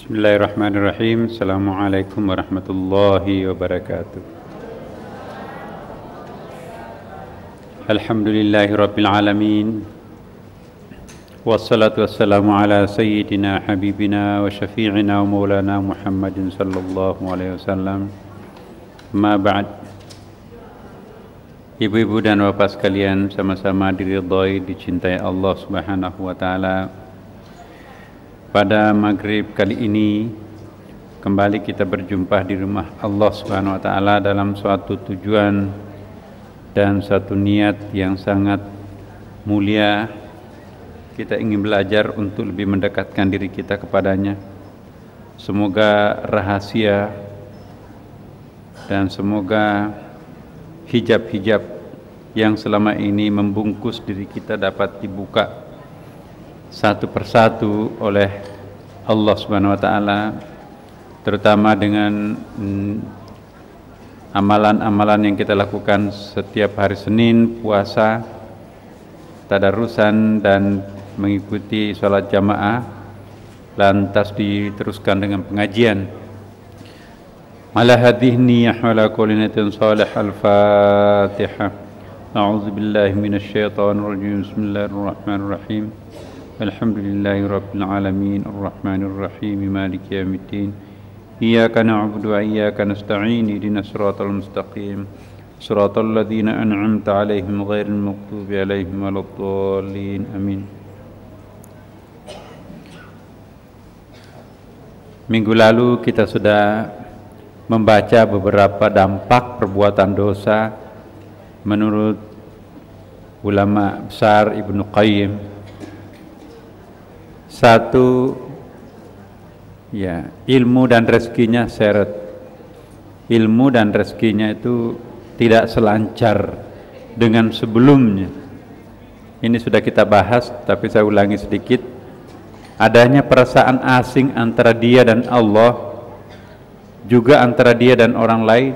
Bismillahirrahmanirrahim. Assalamualaikum warahmatullahi wabarakatuh. Alhamdulillahi rabbil alamin. Wassalatu wassalamu ala sayyidina habibina wa syafi'ina wa maulana Muhammadin sallallahu alaihi wasallam. Ma ba'd. Ibu-ibu dan bapak sekalian, sama-sama diridhai, dicintai Allah Subhanahu wa taala. Pada maghrib kali ini kembali kita berjumpa di rumah Allah Subhanahu wa taala dalam suatu tujuan dan satu niat yang sangat mulia. Kita ingin belajar untuk lebih mendekatkan diri kita kepadanya. Semoga rahasia dan semoga hijab-hijab yang selama ini membungkus diri kita dapat dibuka satu persatu oleh Allah Subhanahu wa taala, terutama dengan amalan-amalan yang kita lakukan setiap hari Senin, puasa, tadarusan dan mengikuti salat jamaah, lantas diteruskan dengan pengajian. Ala hadhihi yahwala kulinatin salih al-Fatihah. A'udzu billahi minasy syaithanir rajim. Bismillahirrahmanirrahim. Alhamdulillahi rabbil alamin arrahmanir rahim maliki yaumiddin. Iyyaka na'budu wa iyyaka nasta'in ihdinas siratal mustaqim siratal ladzina an'amta 'alaihim ghairil maghdubi 'alaihim waladdallin. Amin. Minggu lalu kita sudah membaca beberapa dampak perbuatan dosa menurut ulama besar Ibnu Qayyim. Satu, ya, ilmu dan rezekinya seret. Ilmu dan rezekinya itu tidak selancar dengan sebelumnya. Ini sudah kita bahas, tapi saya ulangi sedikit. Adanya perasaan asing antara dia dan Allah, juga antara dia dan orang lain.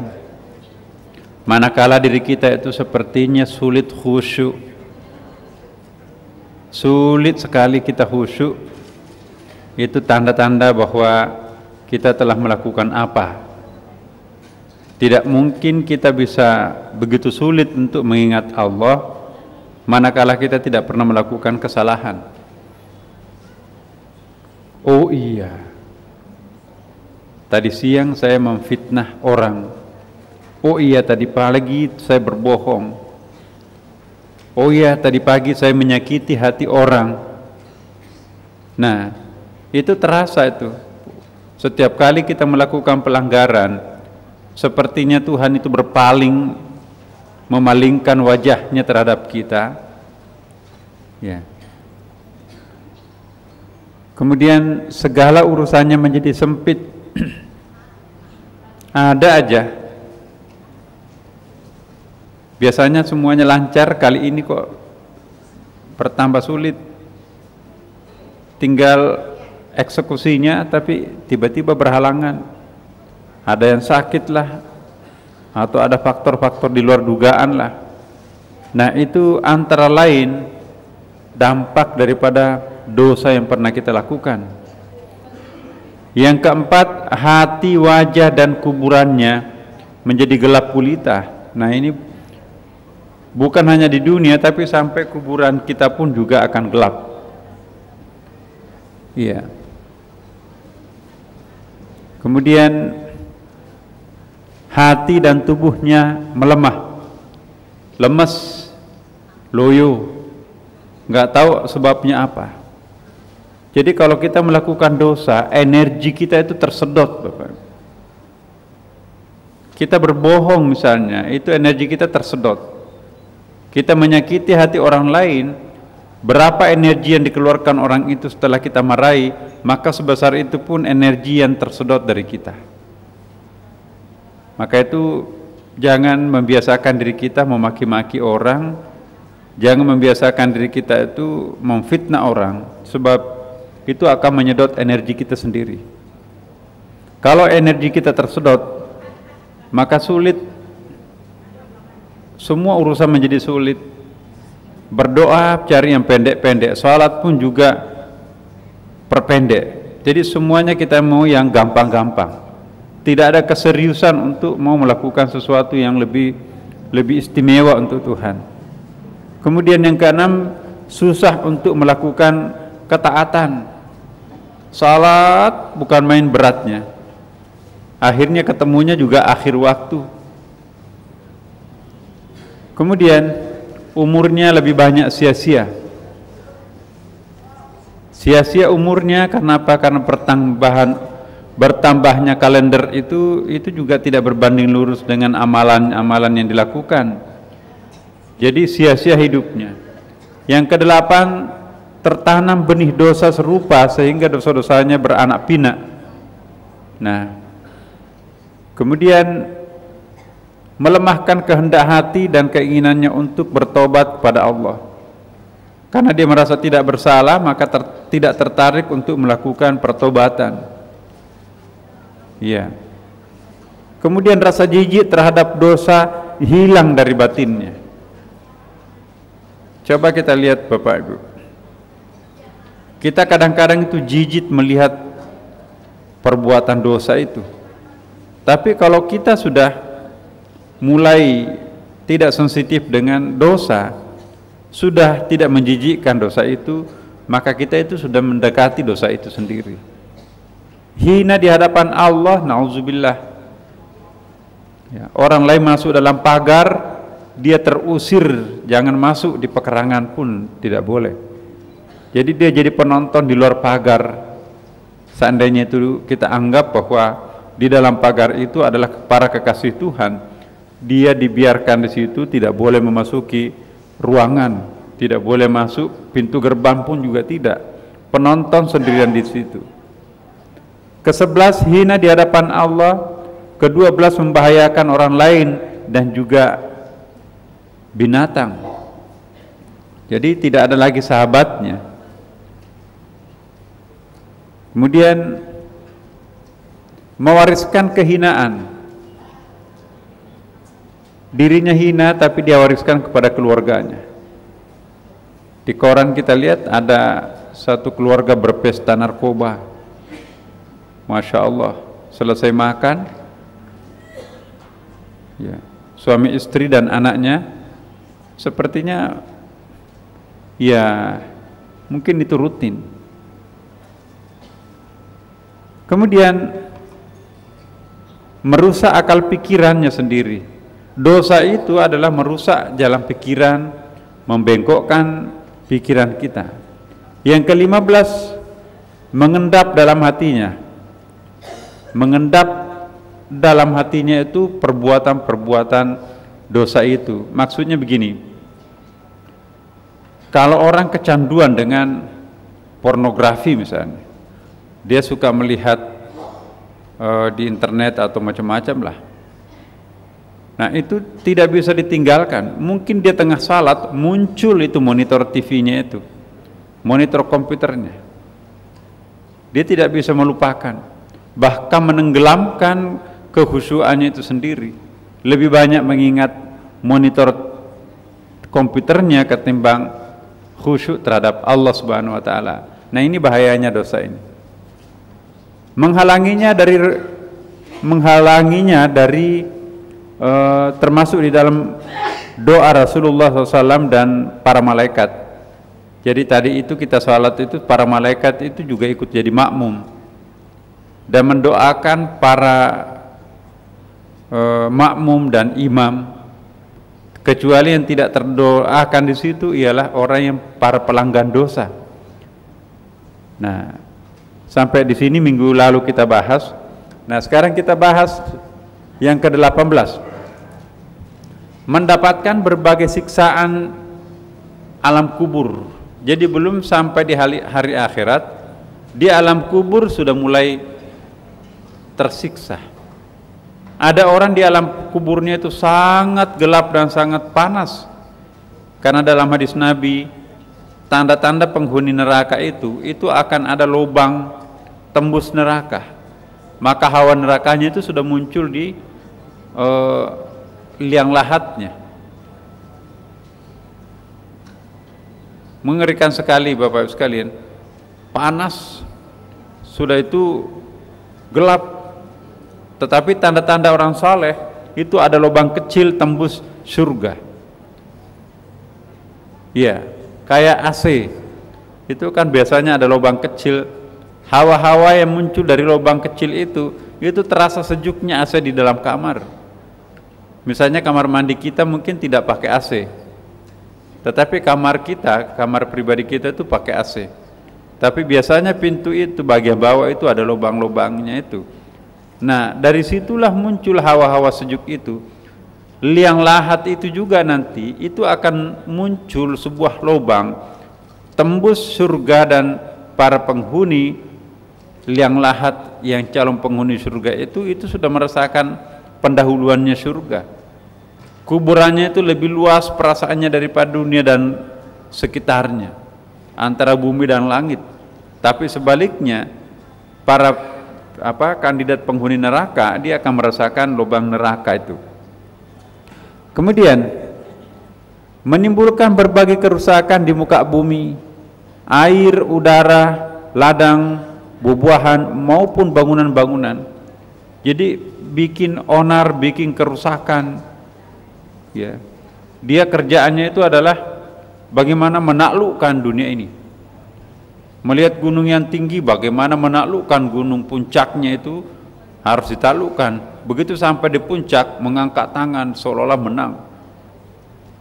Manakala diri kita itu sepertinya sulit khusyuk, sulit sekali kita khusyuk, itu tanda-tanda bahwa kita telah melakukan apa. Tidak mungkin kita bisa begitu sulit untuk mengingat Allah manakala kita tidak pernah melakukan kesalahan. Oh iya, tadi siang saya memfitnah orang. Oh iya, tadi pagi saya berbohong. Oh iya, tadi pagi saya menyakiti hati orang. Nah, itu terasa itu. Setiap kali kita melakukan pelanggaran, sepertinya Tuhan itu berpaling, memalingkan wajahnya terhadap kita. Ya. Kemudian segala urusannya menjadi sempit. Ada aja. Biasanya semuanya lancar, kali ini kok bertambah sulit. Tinggal eksekusinya, tapi tiba-tiba berhalangan. Ada yang sakit lah, atau ada faktor-faktor di luar dugaan lah. Nah, itu antara lain dampak daripada dosa yang pernah kita lakukan. Yang keempat, hati, wajah dan kuburannya menjadi gelap gulita. Nah, ini bukan hanya di dunia, tapi sampai kuburan kita pun juga akan gelap. Iya. Kemudian hati dan tubuhnya melemah, lemes, loyo, nggak tahu sebabnya apa. Jadi kalau kita melakukan dosa, energi kita itu tersedot, Bapak. Kita berbohong misalnya, itu energi kita tersedot. Kita menyakiti hati orang lain, berapa energi yang dikeluarkan orang itu setelah kita marahi, maka sebesar itu pun energi yang tersedot dari kita. Maka itu jangan membiasakan diri kita memaki-maki orang, jangan membiasakan diri kita itu memfitnah orang, sebab itu akan menyedot energi kita sendiri. Kalau energi kita tersedot, maka sulit, semua urusan menjadi sulit. Berdoa cari yang pendek-pendek, salat pun juga perpendek. Jadi semuanya kita mau yang gampang-gampang. Tidak ada keseriusan untuk mau melakukan sesuatu yang lebih istimewa untuk Tuhan. Kemudian yang keenam, susah untuk melakukan ketaatan. Salat bukan main beratnya. Akhirnya ketemunya juga akhir waktu. Kemudian umurnya lebih banyak sia-sia. Sia-sia umurnya karena apa? Karena bertambahnya kalender itu juga tidak berbanding lurus dengan amalan-amalan yang dilakukan. Jadi sia-sia hidupnya. Yang kedelapan, tertanam benih dosa serupa sehingga dosa-dosanya beranak pinak. Nah, kemudian melemahkan kehendak hati dan keinginannya untuk bertobat kepada Allah. Karena dia merasa tidak bersalah, maka tidak tertarik untuk melakukan pertobatan. Iya. Kemudian rasa jijik terhadap dosa hilang dari batinnya. Coba kita lihat Bapak Ibu. Kita kadang-kadang itu jijik melihat perbuatan dosa itu. Tapi kalau kita sudah mulai tidak sensitif dengan dosa, sudah tidak menjijikkan dosa itu, maka kita itu sudah mendekati dosa itu sendiri. Hina di hadapan Allah, na'udzubillah. Ya, orang lain masuk dalam pagar, dia terusir, jangan masuk di pekarangan pun tidak boleh. Jadi dia jadi penonton di luar pagar. Seandainya itu kita anggap bahwa di dalam pagar itu adalah para kekasih Tuhan, dia dibiarkan di situ, tidak boleh memasuki ruangan, tidak boleh masuk pintu gerbang pun juga tidak, penonton sendirian di situ. Ke-11 hina di hadapan Allah. Ke-12 membahayakan orang lain dan juga binatang. Jadi tidak ada lagi sahabatnya. Kemudian mewariskan kehinaan. Dirinya hina tapi dia wariskan kepada keluarganya. Di koran kita lihat ada satu keluarga berpesta narkoba. Masya Allah, selesai makan, ya, suami istri dan anaknya sepertinya ya mungkin itu rutin. Kemudian merusak akal pikirannya sendiri. Dosa itu adalah merusak jalan pikiran, membengkokkan pikiran kita. Yang ke-15, mengendap dalam hatinya. Mengendap dalam hatinya itu perbuatan-perbuatan dosa itu. Maksudnya begini, kalau orang kecanduan dengan pornografi misalnya, dia suka melihat di internet atau macam-macam lah. Nah itu tidak bisa ditinggalkan. Mungkin dia tengah salat, muncul itu monitor TV-nya itu, monitor komputernya. Dia tidak bisa melupakan, bahkan menenggelamkan kehusuannya itu sendiri. Lebih banyak mengingat monitor komputernya ketimbang khusyuk terhadap Allah Subhanahu wa taala. Nah, ini bahayanya dosa ini. Menghalanginya dari termasuk di dalam doa Rasulullah SAW dan para malaikat. Jadi tadi itu kita salat itu para malaikat itu juga ikut jadi makmum dan mendoakan para makmum dan imam. Kecuali yang tidak terdoakan di situ ialah orang yang para pelanggan dosa. Nah, sampai di sini minggu lalu kita bahas. Nah, sekarang kita bahas yang ke-18. Mendapatkan berbagai siksaan alam kubur. Jadi belum sampai di hari akhirat, di alam kubur sudah mulai tersiksa. Ada orang di alam kuburnya itu sangat gelap dan sangat panas. Karena dalam hadis Nabi, tanda-tanda penghuni neraka itu akan ada lubang tembus neraka. Maka hawa nerakanya itu sudah muncul di liang lahatnya. Mengerikan sekali Bapak Ibu sekalian. Panas sudah itu gelap. Tetapi tanda-tanda orang saleh itu ada lubang kecil tembus surga. Iya, kayak AC. Itu kan biasanya ada lubang kecil. Hawa-hawa yang muncul dari lubang kecil itu terasa sejuknya AC di dalam kamar. Misalnya kamar mandi kita mungkin tidak pakai AC. Tetapi kamar kita, kamar pribadi kita itu pakai AC. Tapi biasanya pintu itu bagian bawah itu ada lubang-lubangnya itu. Nah, dari situlah muncul hawa-hawa sejuk itu. Liang lahat itu juga nanti itu akan muncul sebuah lubang tembus surga, dan para penghuni liang lahat yang calon penghuni surga itu sudah merasakan pendahuluannya surga. Kuburannya itu lebih luas perasaannya daripada dunia dan sekitarnya, antara bumi dan langit. Tapi sebaliknya para kandidat penghuni neraka, dia akan merasakan lubang neraka itu. Kemudian menimbulkan berbagai kerusakan di muka bumi, air, udara, ladang, buah-buahan maupun bangunan-bangunan. Jadi bikin onar, bikin kerusakan. Ya. Dia kerjaannya itu adalah bagaimana menaklukkan dunia ini. Melihat gunung yang tinggi, bagaimana menaklukkan gunung puncaknya itu harus ditaklukkan. Begitu sampai di puncak, mengangkat tangan seolah-olah menang,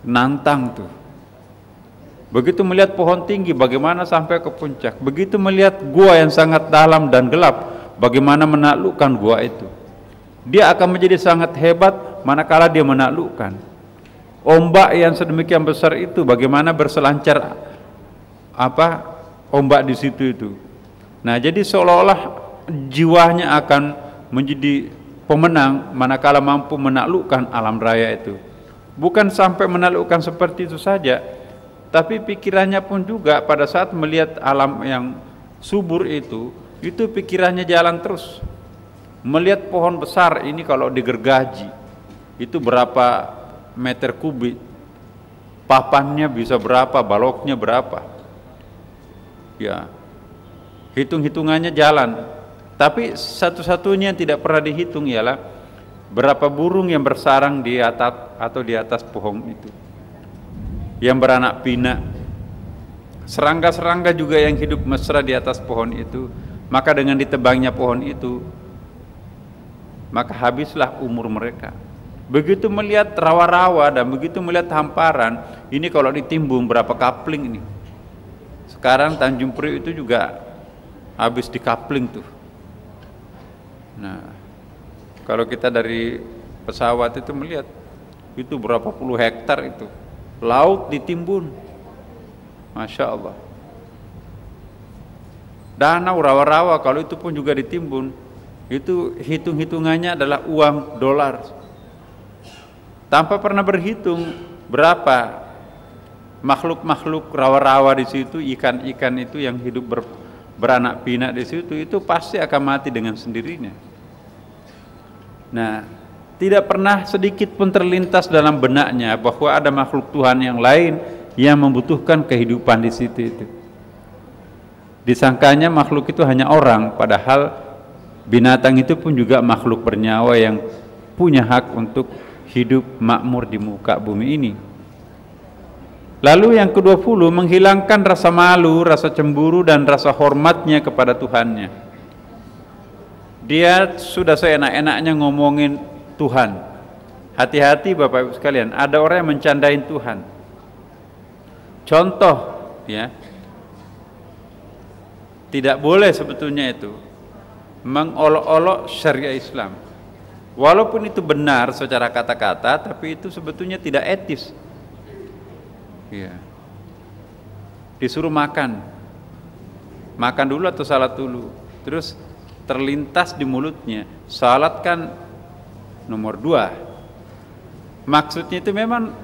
nantang tuh. Begitu melihat pohon tinggi, bagaimana sampai ke puncak. Begitu melihat gua yang sangat dalam dan gelap, bagaimana menaklukkan gua itu. Dia akan menjadi sangat hebat manakala dia menaklukkan. Ombak yang sedemikian besar itu, bagaimana berselancar ombak di situ itu. Nah, jadi seolah-olah jiwanya akan menjadi pemenang manakala mampu menaklukkan alam raya itu. Bukan sampai menaklukkan seperti itu saja, tapi pikirannya pun juga pada saat melihat alam yang subur itu pikirannya jalan terus. Melihat pohon besar ini kalau digergaji, itu berapa meter kubik, papannya bisa berapa, baloknya berapa. Ya, hitung-hitungannya jalan. Tapi satu-satunya yang tidak pernah dihitung ialah berapa burung yang bersarang di atas pohon itu, yang beranak pinak. Serangga-serangga juga yang hidup mesra di atas pohon itu. Maka dengan ditebangnya pohon itu, maka habislah umur mereka. Begitu melihat rawa-rawa dan begitu melihat hamparan, ini kalau ditimbun berapa kapling ini. Sekarang Tanjung Priok itu juga habis di kapling tuh. Nah, kalau kita dari pesawat itu melihat itu berapa puluh hektar itu laut ditimbun, masya Allah. Danau, rawa-rawa kalau itu pun juga ditimbun, itu hitung-hitungannya adalah uang dolar, tanpa pernah berhitung berapa makhluk-makhluk rawa-rawa di situ, ikan-ikan itu yang hidup beranak pinak di situ, itu pasti akan mati dengan sendirinya. Nah, tidak pernah sedikit pun terlintas dalam benaknya bahwa ada makhluk Tuhan yang lain yang membutuhkan kehidupan di situ itu. Disangkanya makhluk itu hanya orang, padahal binatang itu pun juga makhluk bernyawa yang punya hak untuk hidup makmur di muka bumi ini. Lalu yang ke-20, menghilangkan rasa malu, rasa cemburu, dan rasa hormatnya kepada Tuhannya. Dia sudah seenak-enaknya ngomongin Tuhan. Hati-hati Bapak Ibu sekalian, ada orang yang mencandain Tuhan. Contoh, ya, tidak boleh sebetulnya itu mengolok-olok syariat Islam. Walaupun itu benar secara kata-kata, tapi itu sebetulnya tidak etis. Ya. Disuruh makan dulu atau salat dulu, terus terlintas di mulutnya, salat kan nomor 2. Maksudnya itu memang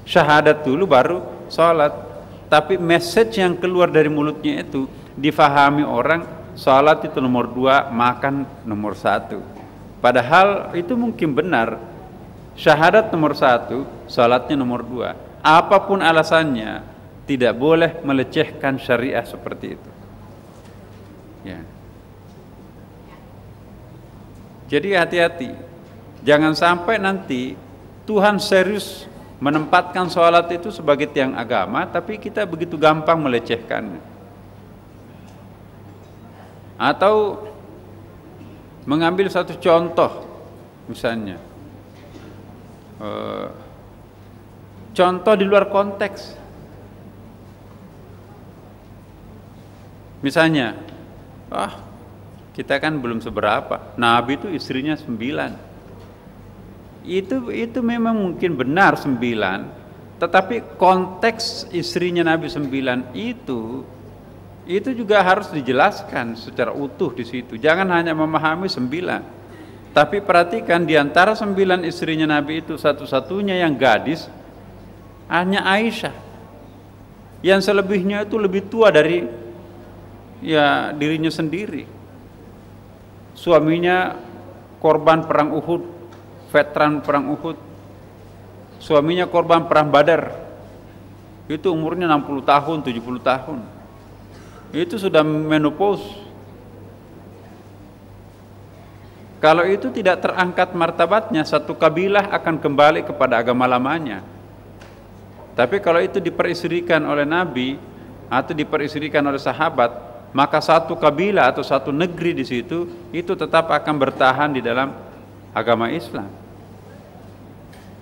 syahadat dulu baru salat, tapi message yang keluar dari mulutnya itu difahami orang salat itu nomor 2, makan nomor 1. Padahal itu mungkin benar, syahadat nomor 1, salatnya nomor 2. Apapun alasannya, tidak boleh melecehkan syariah seperti itu. Ya. Jadi hati-hati, jangan sampai nanti Tuhan serius menempatkan sholat itu sebagai tiang agama, tapi kita begitu gampang melecehkannya. Atau mengambil satu contoh, misalnya contoh di luar konteks. Misalnya, kita kan belum seberapa, Nabi itu istrinya 9. Itu memang mungkin benar 9, tetapi konteks istrinya Nabi 9 itu juga harus dijelaskan secara utuh di situ. Jangan hanya memahami 9, tapi perhatikan di antara 9 istrinya Nabi itu satu-satunya yang gadis hanya Aisyah. Yang selebihnya itu lebih tua dari dirinya sendiri. Suaminya korban perang Uhud, veteran perang Uhud. Suaminya korban perang Badar. Itu umurnya 60 tahun, 70 tahun. Itu sudah menopause. Kalau itu tidak terangkat martabatnya, satu kabilah akan kembali kepada agama lamanya. Tapi kalau itu diperistrikan oleh Nabi atau diperistrikan oleh sahabat, maka satu kabilah atau satu negeri di situ itu tetap akan bertahan di dalam agama Islam.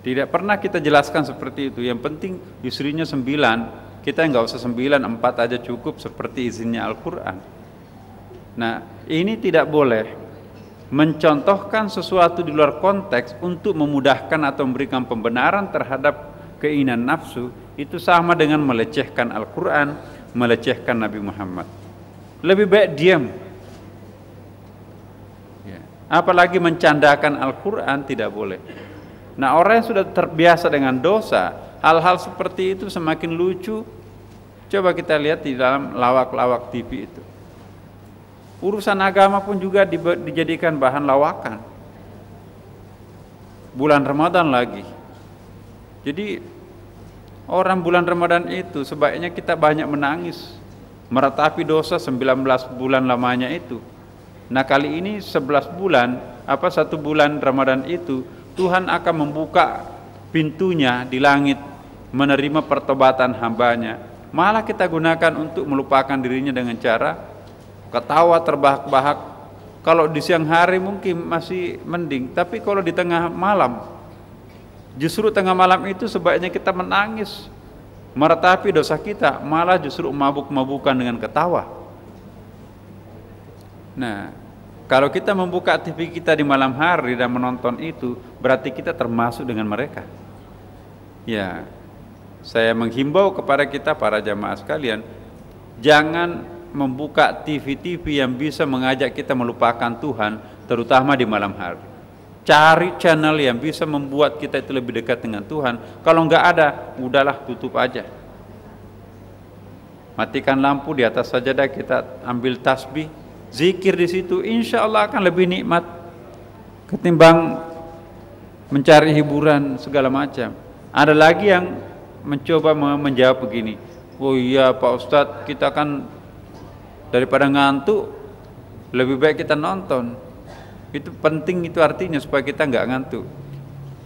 Tidak pernah kita jelaskan seperti itu. Yang penting istrinya 9. Kita nggak usah 9, 4 aja cukup seperti izinnya Al-Quran. Nah, ini tidak boleh mencontohkan sesuatu di luar konteks untuk memudahkan atau memberikan pembenaran terhadap keinginan nafsu. Itu sama dengan melecehkan Al-Quran, melecehkan Nabi Muhammad. Lebih baik diam. Apalagi mencandakan Al-Quran tidak boleh. Nah, orang yang sudah terbiasa dengan dosa, hal-hal seperti itu semakin lucu. Coba kita lihat di dalam lawak-lawak TV itu. Urusan agama pun juga dijadikan bahan lawakan. Bulan Ramadan lagi. Jadi orang bulan Ramadan itu sebaiknya kita banyak menangis, meratapi dosa 19 bulan lamanya itu. Nah, kali ini 11 bulan, 1 bulan Ramadan itu Tuhan akan membuka pintunya di langit menerima pertobatan hambanya. Malah kita gunakan untuk melupakan dirinya dengan cara ketawa terbahak-bahak. Kalau di siang hari mungkin masih mending, tapi kalau di tengah malam, justru tengah malam itu sebaiknya kita menangis, meratapi dosa kita, malah justru mabuk-mabukan dengan ketawa. Nah, kalau kita membuka TV kita di malam hari dan menonton itu, berarti kita termasuk dengan mereka. Ya, saya menghimbau kepada kita para jamaah sekalian, jangan membuka TV-TV yang bisa mengajak kita melupakan Tuhan, terutama di malam hari. Cari channel yang bisa membuat kita itu lebih dekat dengan Tuhan. Kalau nggak ada, udahlah tutup aja. Matikan lampu, di atas sajadah kita ambil tasbih, zikir di situ, insya Allah akan lebih nikmat ketimbang mencari hiburan segala macam. Ada lagi yang mencoba menjawab begini, oh iya Pak Ustadz, kita kan daripada ngantuk lebih baik kita nonton. Itu penting, itu artinya supaya kita nggak ngantuk.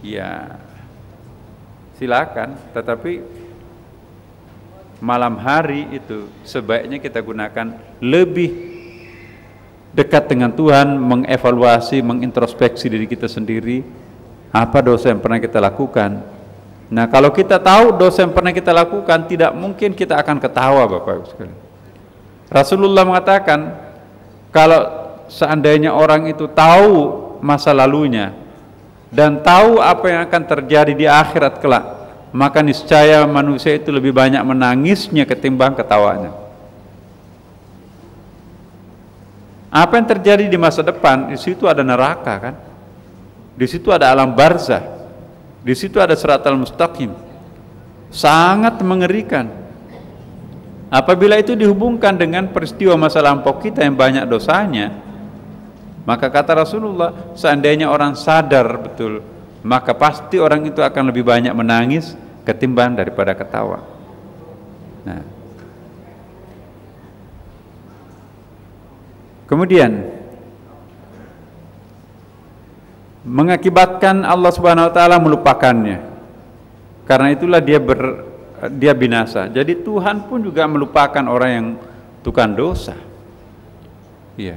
Ya silakan, tetapi malam hari itu sebaiknya kita gunakan lebih dekat dengan Tuhan, mengevaluasi, mengintrospeksi diri kita sendiri, apa dosa yang pernah kita lakukan. Nah, kalau kita tahu dosa yang pernah kita lakukan, tidak mungkin kita akan ketawa, Bapak Ibu sekalian. Rasulullah mengatakan, kalau seandainya orang itu tahu masa lalunya dan tahu apa yang akan terjadi di akhirat kelak, maka niscaya manusia itu lebih banyak menangisnya ketimbang ketawanya. Apa yang terjadi di masa depan, di situ ada neraka kan? Di situ ada alam barzah. Di situ ada siratal mustaqim. Sangat mengerikan. Apabila itu dihubungkan dengan peristiwa masa lampau kita yang banyak dosanya, maka kata Rasulullah, seandainya orang sadar betul, maka pasti orang itu akan lebih banyak menangis ketimbang daripada ketawa. Nah, kemudian mengakibatkan Allah Subhanahu wa taala melupakannya. Karena itulah dia binasa. Jadi Tuhan pun juga melupakan orang yang tukang dosa. Iya.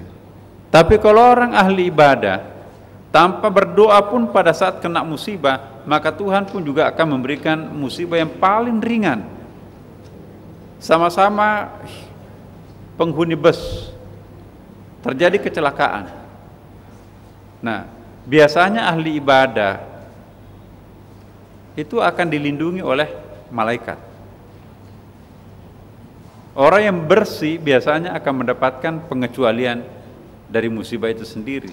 Tapi kalau orang ahli ibadah tanpa berdoa pun pada saat kena musibah, maka Tuhan pun juga akan memberikan musibah yang paling ringan. Sama-sama penghuni bus terjadi kecelakaan. Nah, biasanya ahli ibadah itu akan dilindungi oleh malaikat. Orang yang bersih biasanya akan mendapatkan pengecualian dari musibah itu sendiri.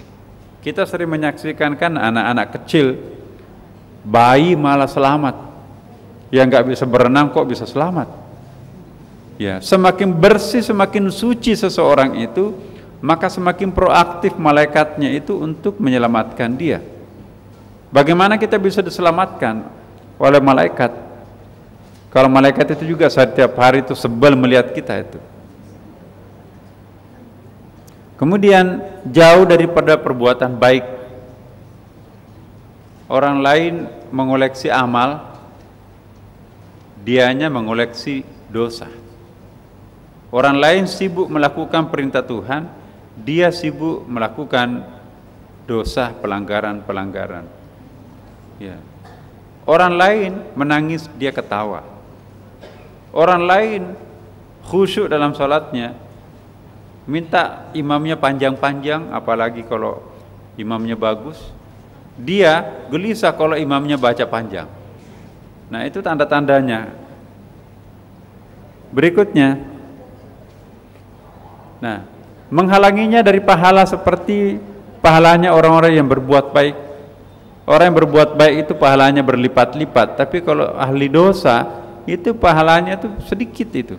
Kita sering menyaksikan kan anak-anak kecil, bayi malah selamat, yang nggak bisa berenang kok bisa selamat. Ya, semakin bersih, semakin suci seseorang itu, maka semakin proaktif malaikatnya itu untuk menyelamatkan dia. Bagaimana kita bisa diselamatkan oleh malaikat? Kalau malaikat itu juga setiap hari itu sebel melihat kita itu. Kemudian jauh daripada perbuatan baik. Orang lain mengoleksi amal, dianya mengoleksi dosa. Orang lain sibuk melakukan perintah Tuhan, dia sibuk melakukan dosa, pelanggaran-pelanggaran. Ya. Orang lain menangis, dia ketawa. Orang lain khusyuk dalam salatnya, minta imamnya panjang-panjang, apalagi kalau imamnya bagus. Dia gelisah kalau imamnya baca panjang. Nah, itu tanda-tandanya. Berikutnya, nah, menghalanginya dari pahala seperti pahalanya orang-orang yang berbuat baik. Orang yang berbuat baik itu pahalanya berlipat-lipat, tapi kalau ahli dosa itu pahalanya itu sedikit itu.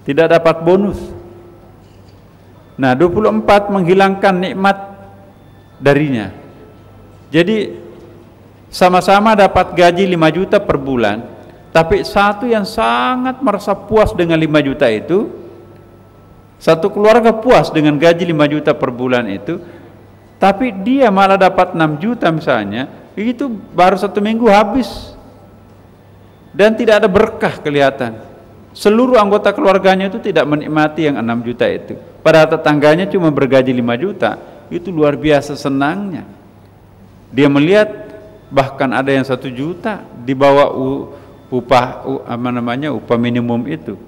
Tidak dapat bonus. Nah, 24 menghilangkan nikmat darinya. Jadi sama-sama dapat gaji 5 juta per bulan, tapi satu yang sangat merasa puas dengan 5 juta itu, satu keluarga puas dengan gaji 5 juta per bulan itu, tapi dia malah dapat 6 juta misalnya, itu baru 1 minggu habis. Dan tidak ada berkah kelihatan. Seluruh anggota keluarganya itu tidak menikmati yang 6 juta itu. Padahal tetangganya cuma bergaji 5 juta, itu luar biasa senangnya. Dia melihat bahkan ada yang 1 juta di bawah upah minimum itu.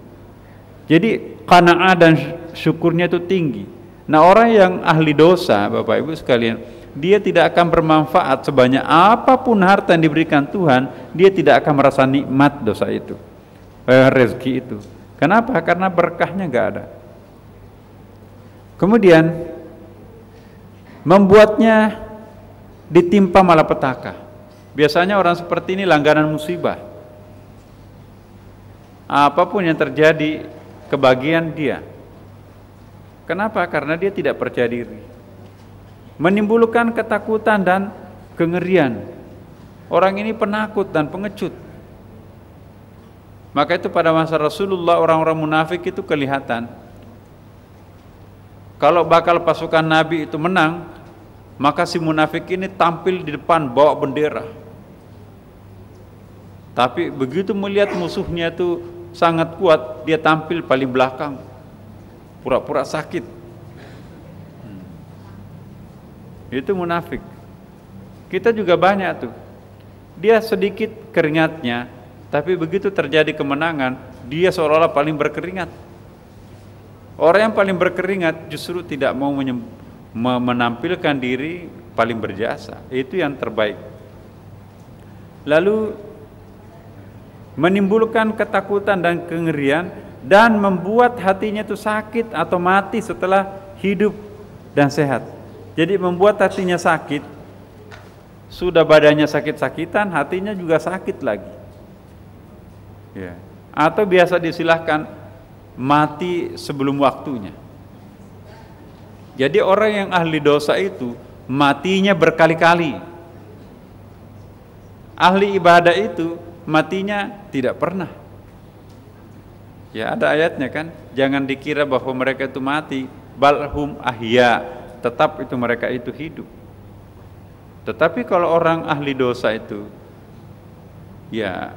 Jadi qanaah dan syukurnya itu tinggi. Nah, orang yang ahli dosa, Bapak Ibu sekalian, dia tidak akan bermanfaat sebanyak apapun harta yang diberikan Tuhan, dia tidak akan merasa nikmat dosa itu, rezeki itu. Kenapa? Karena berkahnya nggak ada. Kemudian membuatnya ditimpa malapetaka. Biasanya orang seperti ini langganan musibah. Apapun yang terjadi kebagian dia. Kenapa? Karena dia tidak percaya diri. Menimbulkan ketakutan dan kengerian. Orang ini penakut dan pengecut. Maka itu pada masa Rasulullah orang-orang munafik itu kelihatan. Kalau bakal pasukan Nabi itu menang, maka si munafik ini tampil di depan bawa bendera. Tapi begitu melihat musuhnya itu sangat kuat, dia tampil paling belakang, pura-pura sakit. Itu munafik. Kita juga banyak tuh. Dia sedikit keringatnya, tapi begitu terjadi kemenangan, dia seolah-olah paling berkeringat. Orang yang paling berkeringat justru tidak mau menampilkan diri paling berjasa. Itu yang terbaik. Lalu menimbulkan ketakutan dan kengerian dan membuat hatinya itu sakit atau mati setelah hidup dan sehat. Jadi membuat hatinya sakit, sudah badannya sakit-sakitan, hatinya juga sakit lagi. Ya. Atau biasa disilahkan mati sebelum waktunya. Jadi orang yang ahli dosa itu matinya berkali-kali. Ahli ibadah itu matinya tidak pernah. Ya, ada ayatnya kan, jangan dikira bahwa mereka itu mati, balhum ahya, tetap itu mereka itu hidup. Tetapi kalau orang ahli dosa itu ya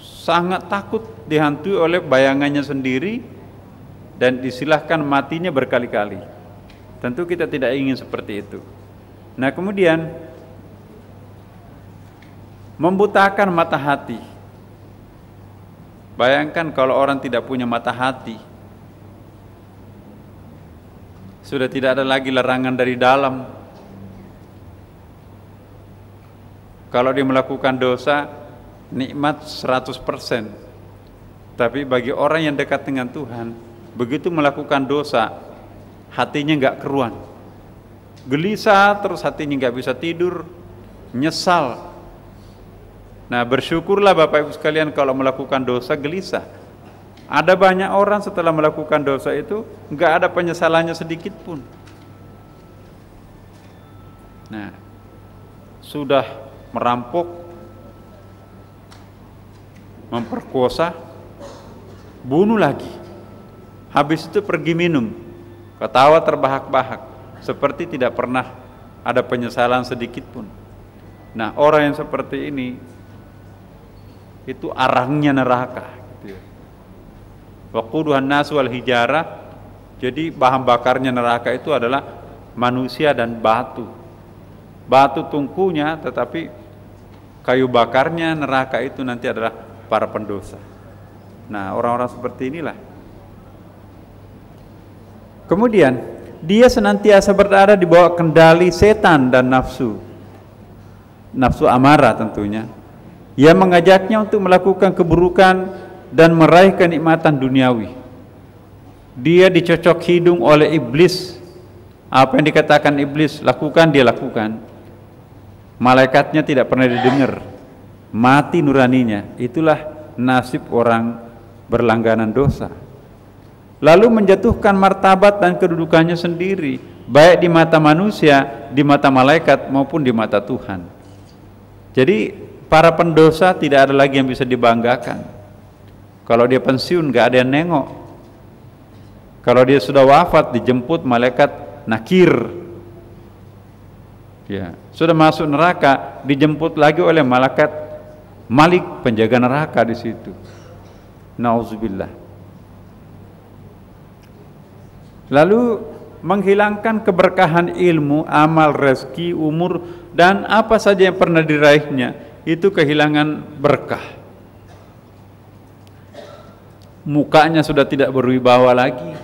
sangat takut dihantui oleh bayangannya sendiri dan disilahkan matinya berkali-kali. Tentu kita tidak ingin seperti itu. Nah, kemudian membutakan mata hati. Bayangkan kalau orang tidak punya mata hati, sudah tidak ada lagi larangan dari dalam. Kalau dia melakukan dosa, nikmat 100%. Tapi bagi orang yang dekat dengan Tuhan, begitu melakukan dosa, hatinya nggak keruan, gelisah terus, hatinya nggak bisa tidur, nyesal. Nah, bersyukurlah Bapak Ibu sekalian kalau melakukan dosa gelisah. Ada banyak orang setelah melakukan dosa itu nggak ada penyesalannya sedikit pun. Nah, sudah merampok, memperkosa, bunuh lagi. Habis itu pergi minum, ketawa terbahak-bahak, seperti tidak pernah ada penyesalan sedikit pun. Nah, orang yang seperti ini itu arangnya neraka gitu ya. Waquduhan nasu wal hijarah. Jadi bahan bakarnya neraka itu adalah manusia dan batu. Batu tungkunya, tetapi kayu bakarnya neraka itu nanti adalah para pendosa. Nah, orang-orang seperti inilah. Kemudian dia senantiasa berada di bawah kendali setan dan nafsu amarah tentunya, yang mengajaknya untuk melakukan keburukan dan meraih kenikmatan duniawi. Dia dicocok hidung oleh iblis. Apa yang dikatakan iblis lakukan, dia lakukan. Malaikatnya tidak pernah didengar, mati nuraninya. Itulah nasib orang berlangganan dosa. Lalu menjatuhkan martabat dan kedudukannya sendiri, baik di mata manusia, di mata malaikat, maupun di mata Tuhan. Jadi para pendosa tidak ada lagi yang bisa dibanggakan. Kalau dia pensiun gak ada yang nengok. Kalau dia sudah wafat dijemput malaikat nakir. Ya, sudah masuk neraka dijemput lagi oleh malaikat Malik, penjaga neraka di situ. Nauzubillah. Lalu menghilangkan keberkahan ilmu, amal, rezeki, umur, dan apa saja yang pernah diraihnya, itu kehilangan berkah. Mukanya sudah tidak berwibawa lagi,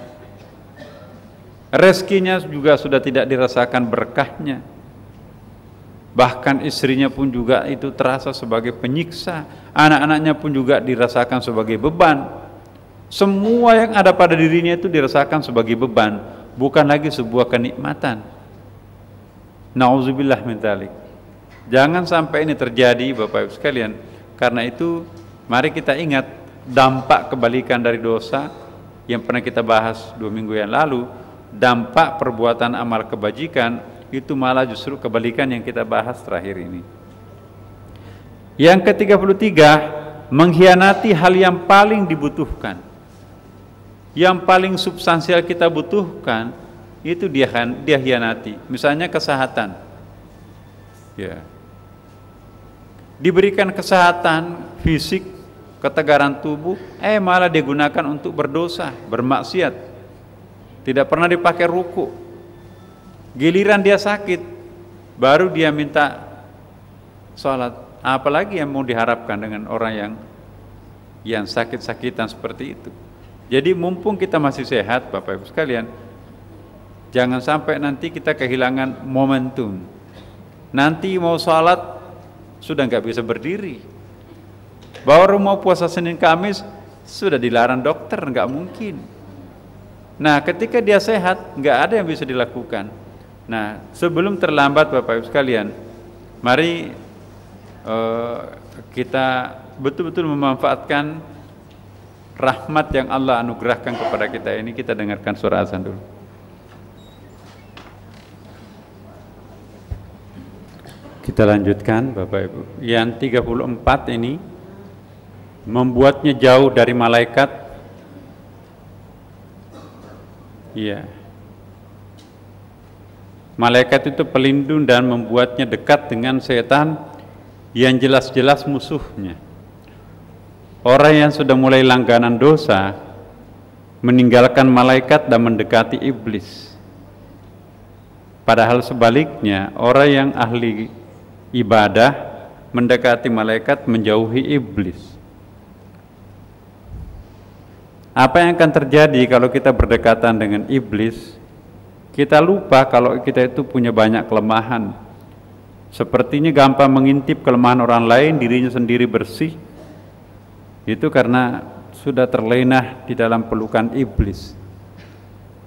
rezekinya juga sudah tidak dirasakan berkahnya. Bahkan istrinya pun juga itu terasa sebagai penyiksa, anak-anaknya pun juga dirasakan sebagai beban. Semua yang ada pada dirinya itu dirasakan sebagai beban, bukan lagi sebuah kenikmatan. Nauzubillah min dzalik. Jangan sampai ini terjadi Bapak Ibu sekalian. Karena itu mari kita ingat dampak kebalikan dari dosa yang pernah kita bahas 2 minggu yang lalu. Dampak perbuatan amal kebajikan itu malah justru kebalikan yang kita bahas terakhir ini. Yang ke-33, mengkhianati hal yang paling dibutuhkan. Yang paling substansial kita butuhkan itu dia hianati. Misalnya kesehatan. Ya. Diberikan kesehatan fisik, ketegaran tubuh, malah digunakan untuk berdosa, bermaksiat. Tidak pernah dipakai ruku. Giliran dia sakit, baru dia minta sholat. Apalagi yang mau diharapkan dengan orang yang sakit-sakitan seperti itu. Jadi mumpung kita masih sehat Bapak Ibu sekalian, jangan sampai nanti kita kehilangan momentum. Nanti mau sholat sudah nggak bisa berdiri. Baru mau puasa Senin Kamis sudah dilarang dokter, nggak mungkin. Nah, ketika dia sehat nggak ada yang bisa dilakukan. Nah, sebelum terlambat Bapak Ibu sekalian, mari kita betul-betul memanfaatkan rahmat yang Allah anugerahkan kepada kita ini. Kita dengarkan surah azan dulu. Kita lanjutkan Bapak Ibu. Yang 34 ini membuatnya jauh dari malaikat. Iya. Malaikat itu pelindung dan membuatnya dekat dengan setan yang jelas-jelas musuhnya. Orang yang sudah mulai langganan dosa meninggalkan malaikat dan mendekati iblis. Padahal sebaliknya, orang yang ahli ibadah mendekati malaikat menjauhi iblis. Apa yang akan terjadi kalau kita berdekatan dengan iblis? Kita lupa kalau kita itu punya banyak kelemahan. Sepertinya gampang mengintip kelemahan orang lain, dirinya sendiri bersih. Itu karena sudah terlena di dalam pelukan iblis.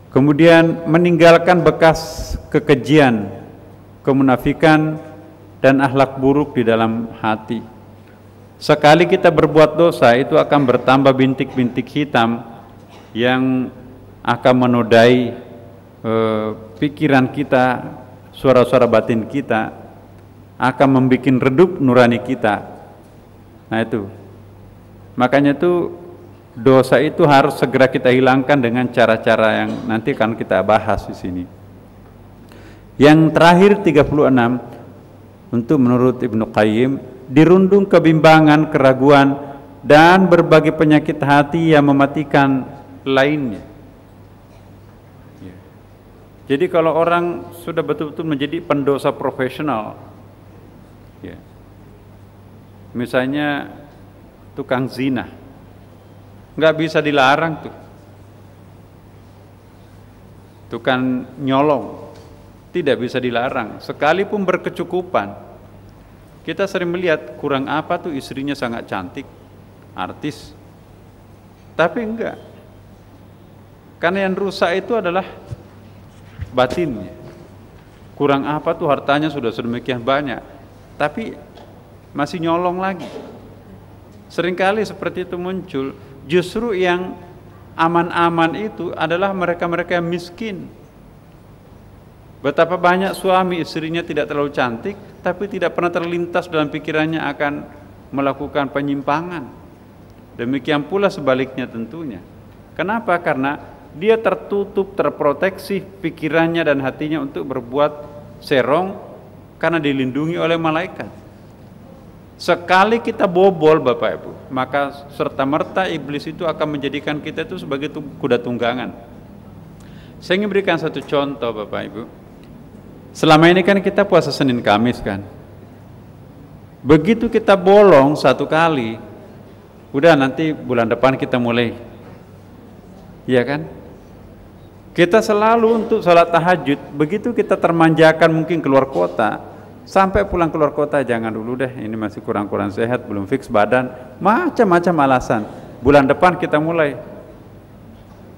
Kemudian meninggalkan bekas kekejian, kemunafikan, dan akhlak buruk di dalam hati. Sekali kita berbuat dosa, itu akan bertambah bintik-bintik hitam yang akan menodai pikiran kita, suara-suara batin kita, akan membuat redup nurani kita. Nah itu, makanya itu dosa itu harus segera kita hilangkan dengan cara-cara yang nanti akan kita bahas di sini. Yang terakhir 36, untuk menurut Ibnu Qayyim, dirundung kebimbangan, keraguan, dan berbagai penyakit hati yang mematikan lainnya. Jadi kalau orang sudah betul-betul menjadi pendosa profesional, ya, misalnya tukang zina, nggak bisa dilarang tuh. Tukang nyolong tidak bisa dilarang, sekalipun berkecukupan. Kita sering melihat kurang apa tuh istrinya sangat cantik, artis, tapi enggak. Karena yang rusak itu adalah batinnya. Kurang apa tuh hartanya sudah sedemikian banyak, tapi masih nyolong lagi. Seringkali seperti itu muncul. Justru yang aman-aman itu adalah mereka-mereka yang miskin. Betapa banyak suami istrinya tidak terlalu cantik, tapi tidak pernah terlintas dalam pikirannya akan melakukan penyimpangan. Demikian pula sebaliknya tentunya. Kenapa? Karena dia tertutup, terproteksi pikirannya dan hatinya untuk berbuat serong karena dilindungi oleh malaikat. Sekali kita bobol Bapak Ibu, maka serta-merta iblis itu akan menjadikan kita itu sebagai kuda tunggangan. Saya ingin berikan satu contoh Bapak Ibu. Selama ini kan kita puasa Senin Kamis kan. Begitu kita bolong satu kali, udah nanti bulan depan kita mulai. Iya kan? Kita selalu untuk sholat tahajud, begitu kita termanjakan mungkin keluar kota, sampai pulang keluar kota jangan dulu deh, ini masih kurang-kurang sehat, belum fix badan, macam-macam alasan. Bulan depan kita mulai.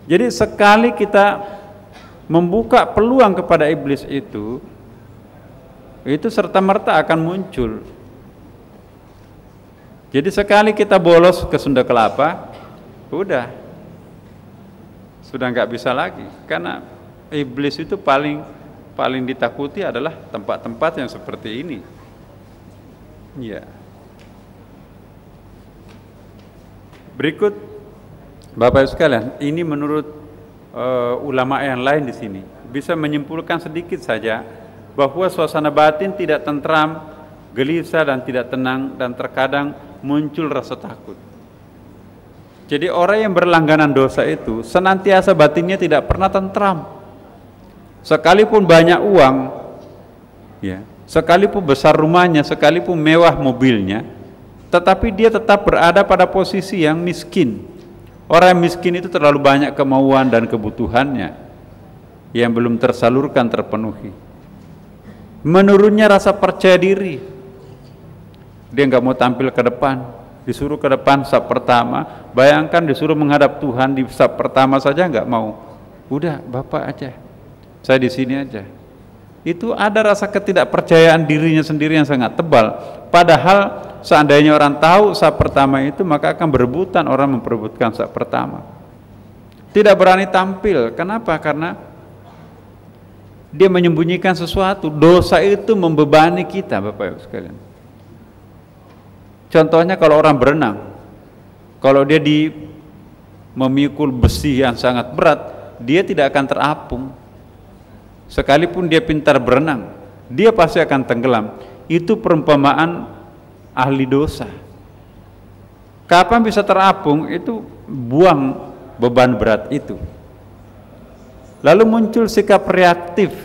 Jadi sekali kita membuka peluang kepada iblis itu serta-merta akan muncul. Jadi sekali kita bolos ke Sunda Kelapa, udah. Sudah nggak bisa lagi, karena iblis itu paling ditakuti adalah tempat-tempat yang seperti ini. Ya. Berikut Bapak sekalian, ini menurut ulama yang lain di sini bisa menyimpulkan sedikit saja bahwa suasana batin tidak tentram, gelisah dan tidak tenang, dan terkadang muncul rasa takut. Jadi orang yang berlangganan dosa itu senantiasa batinnya tidak pernah tentram. Sekalipun banyak uang, ya, sekalipun besar rumahnya, sekalipun mewah mobilnya, tetapi dia tetap berada pada posisi yang miskin. Orang yang miskin itu terlalu banyak kemauan dan kebutuhannya yang belum tersalurkan, terpenuhi. Menurunnya rasa percaya diri. Dia nggak mau tampil ke depan. Disuruh ke depan saf pertama, bayangkan disuruh menghadap Tuhan di saf pertama saja nggak mau. Udah Bapak aja, saya di sini aja. Itu ada rasa ketidakpercayaan dirinya sendiri yang sangat tebal. Padahal seandainya orang tahu saf pertama itu, maka akan berebutan orang memperebutkan saf pertama. Tidak berani tampil. Kenapa? Karena dia menyembunyikan sesuatu. Dosa itu membebani kita Bapak Ibu sekalian. Contohnya kalau orang berenang, kalau dia memikul besi yang sangat berat, dia tidak akan terapung. sekalipun dia pintar berenang, dia pasti akan tenggelam. Itu perumpamaan ahli dosa. Kapan bisa terapung? Itu buang beban berat itu. Lalu muncul sikap reaktif.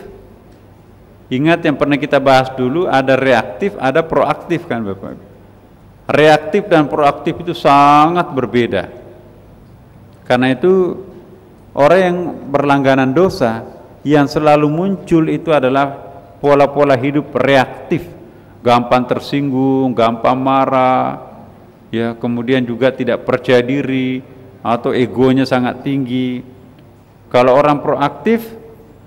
Ingat yang pernah kita bahas dulu, ada reaktif, ada proaktif kan Bapak. Reaktif dan proaktif itu sangat berbeda. Karena itu orang yang berlangganan dosa, yang selalu muncul itu adalah pola-pola hidup reaktif. Gampang tersinggung, gampang marah, ya, kemudian juga tidak percaya diri atau egonya sangat tinggi. Kalau orang proaktif,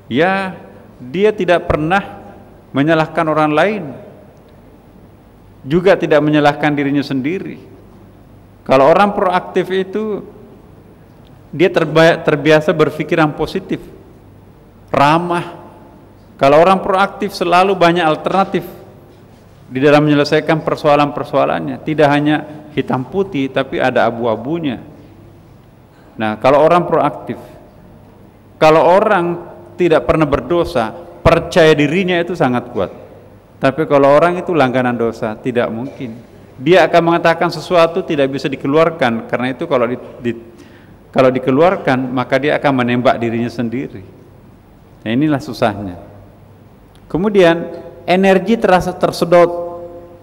ya dia tidak pernah menyalahkan orang lain, juga tidak menyalahkan dirinya sendiri. Kalau orang proaktif itu dia terbiasa berpikir yang positif, ramah. Kalau orang proaktif selalu banyak alternatif di dalam menyelesaikan persoalan-persoalannya, tidak hanya hitam putih tapi ada abu-abunya. Nah, kalau orang proaktif, kalau orang tidak pernah berdosa, percaya dirinya itu sangat kuat. Tapi kalau orang itu langganan dosa, tidak mungkin. Dia akan mengatakan sesuatu tidak bisa dikeluarkan, karena itu kalau dikeluarkan maka dia akan menembak dirinya sendiri. Nah, inilah susahnya. Kemudian energi terasa tersedot,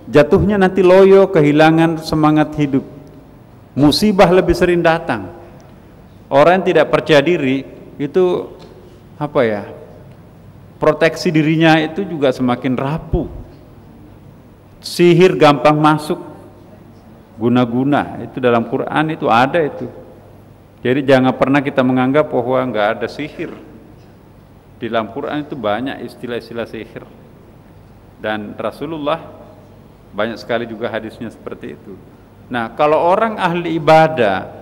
jatuhnya nanti loyo, kehilangan semangat hidup. Musibah lebih sering datang. Orang yang tidak percaya diri itu proteksi dirinya itu juga semakin rapuh. Sihir gampang masuk, guna-guna itu dalam Quran itu ada itu. Jadi jangan pernah kita menganggap bahwa nggak ada sihir. Di dalam Quran itu banyak istilah-istilah sihir, dan Rasulullah banyak sekali juga hadisnya seperti itu. Nah, kalau orang ahli ibadah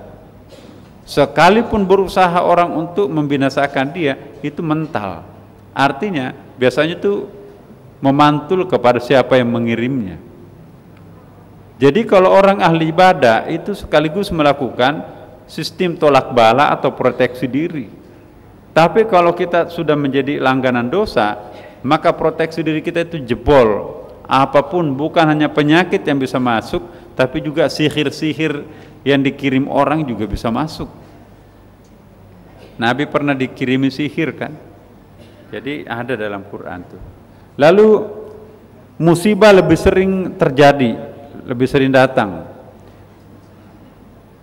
sekalipun berusaha orang untuk membinasakan dia, itu mental. Artinya biasanya itu memantul kepada siapa yang mengirimnya. Jadi kalau orang ahli ibadah itu sekaligus melakukan sistem tolak bala atau proteksi diri. Tapi kalau kita sudah menjadi langganan dosa, maka proteksi diri kita itu jebol. Apapun, bukan hanya penyakit yang bisa masuk, tapi juga sihir-sihir yang dikirim orang juga bisa masuk. Nabi pernah dikirimi sihir kan? Jadi ada dalam Quran tuh. Lalu musibah lebih sering terjadi, lebih sering datang.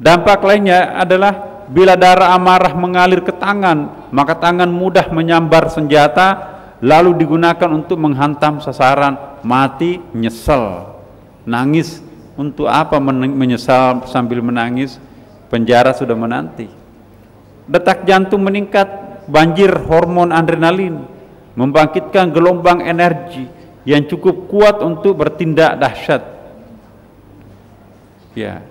Dampak lainnya adalah bila darah amarah mengalir ke tangan, maka tangan mudah menyambar senjata, lalu digunakan untuk menghantam sasaran. Mati nyesel, nangis. Untuk apa menyesal sambil menangis? Penjara sudah menanti. Detak jantung meningkat, banjir hormon adrenalin, membangkitkan gelombang energi yang cukup kuat untuk bertindak dahsyat. Ya,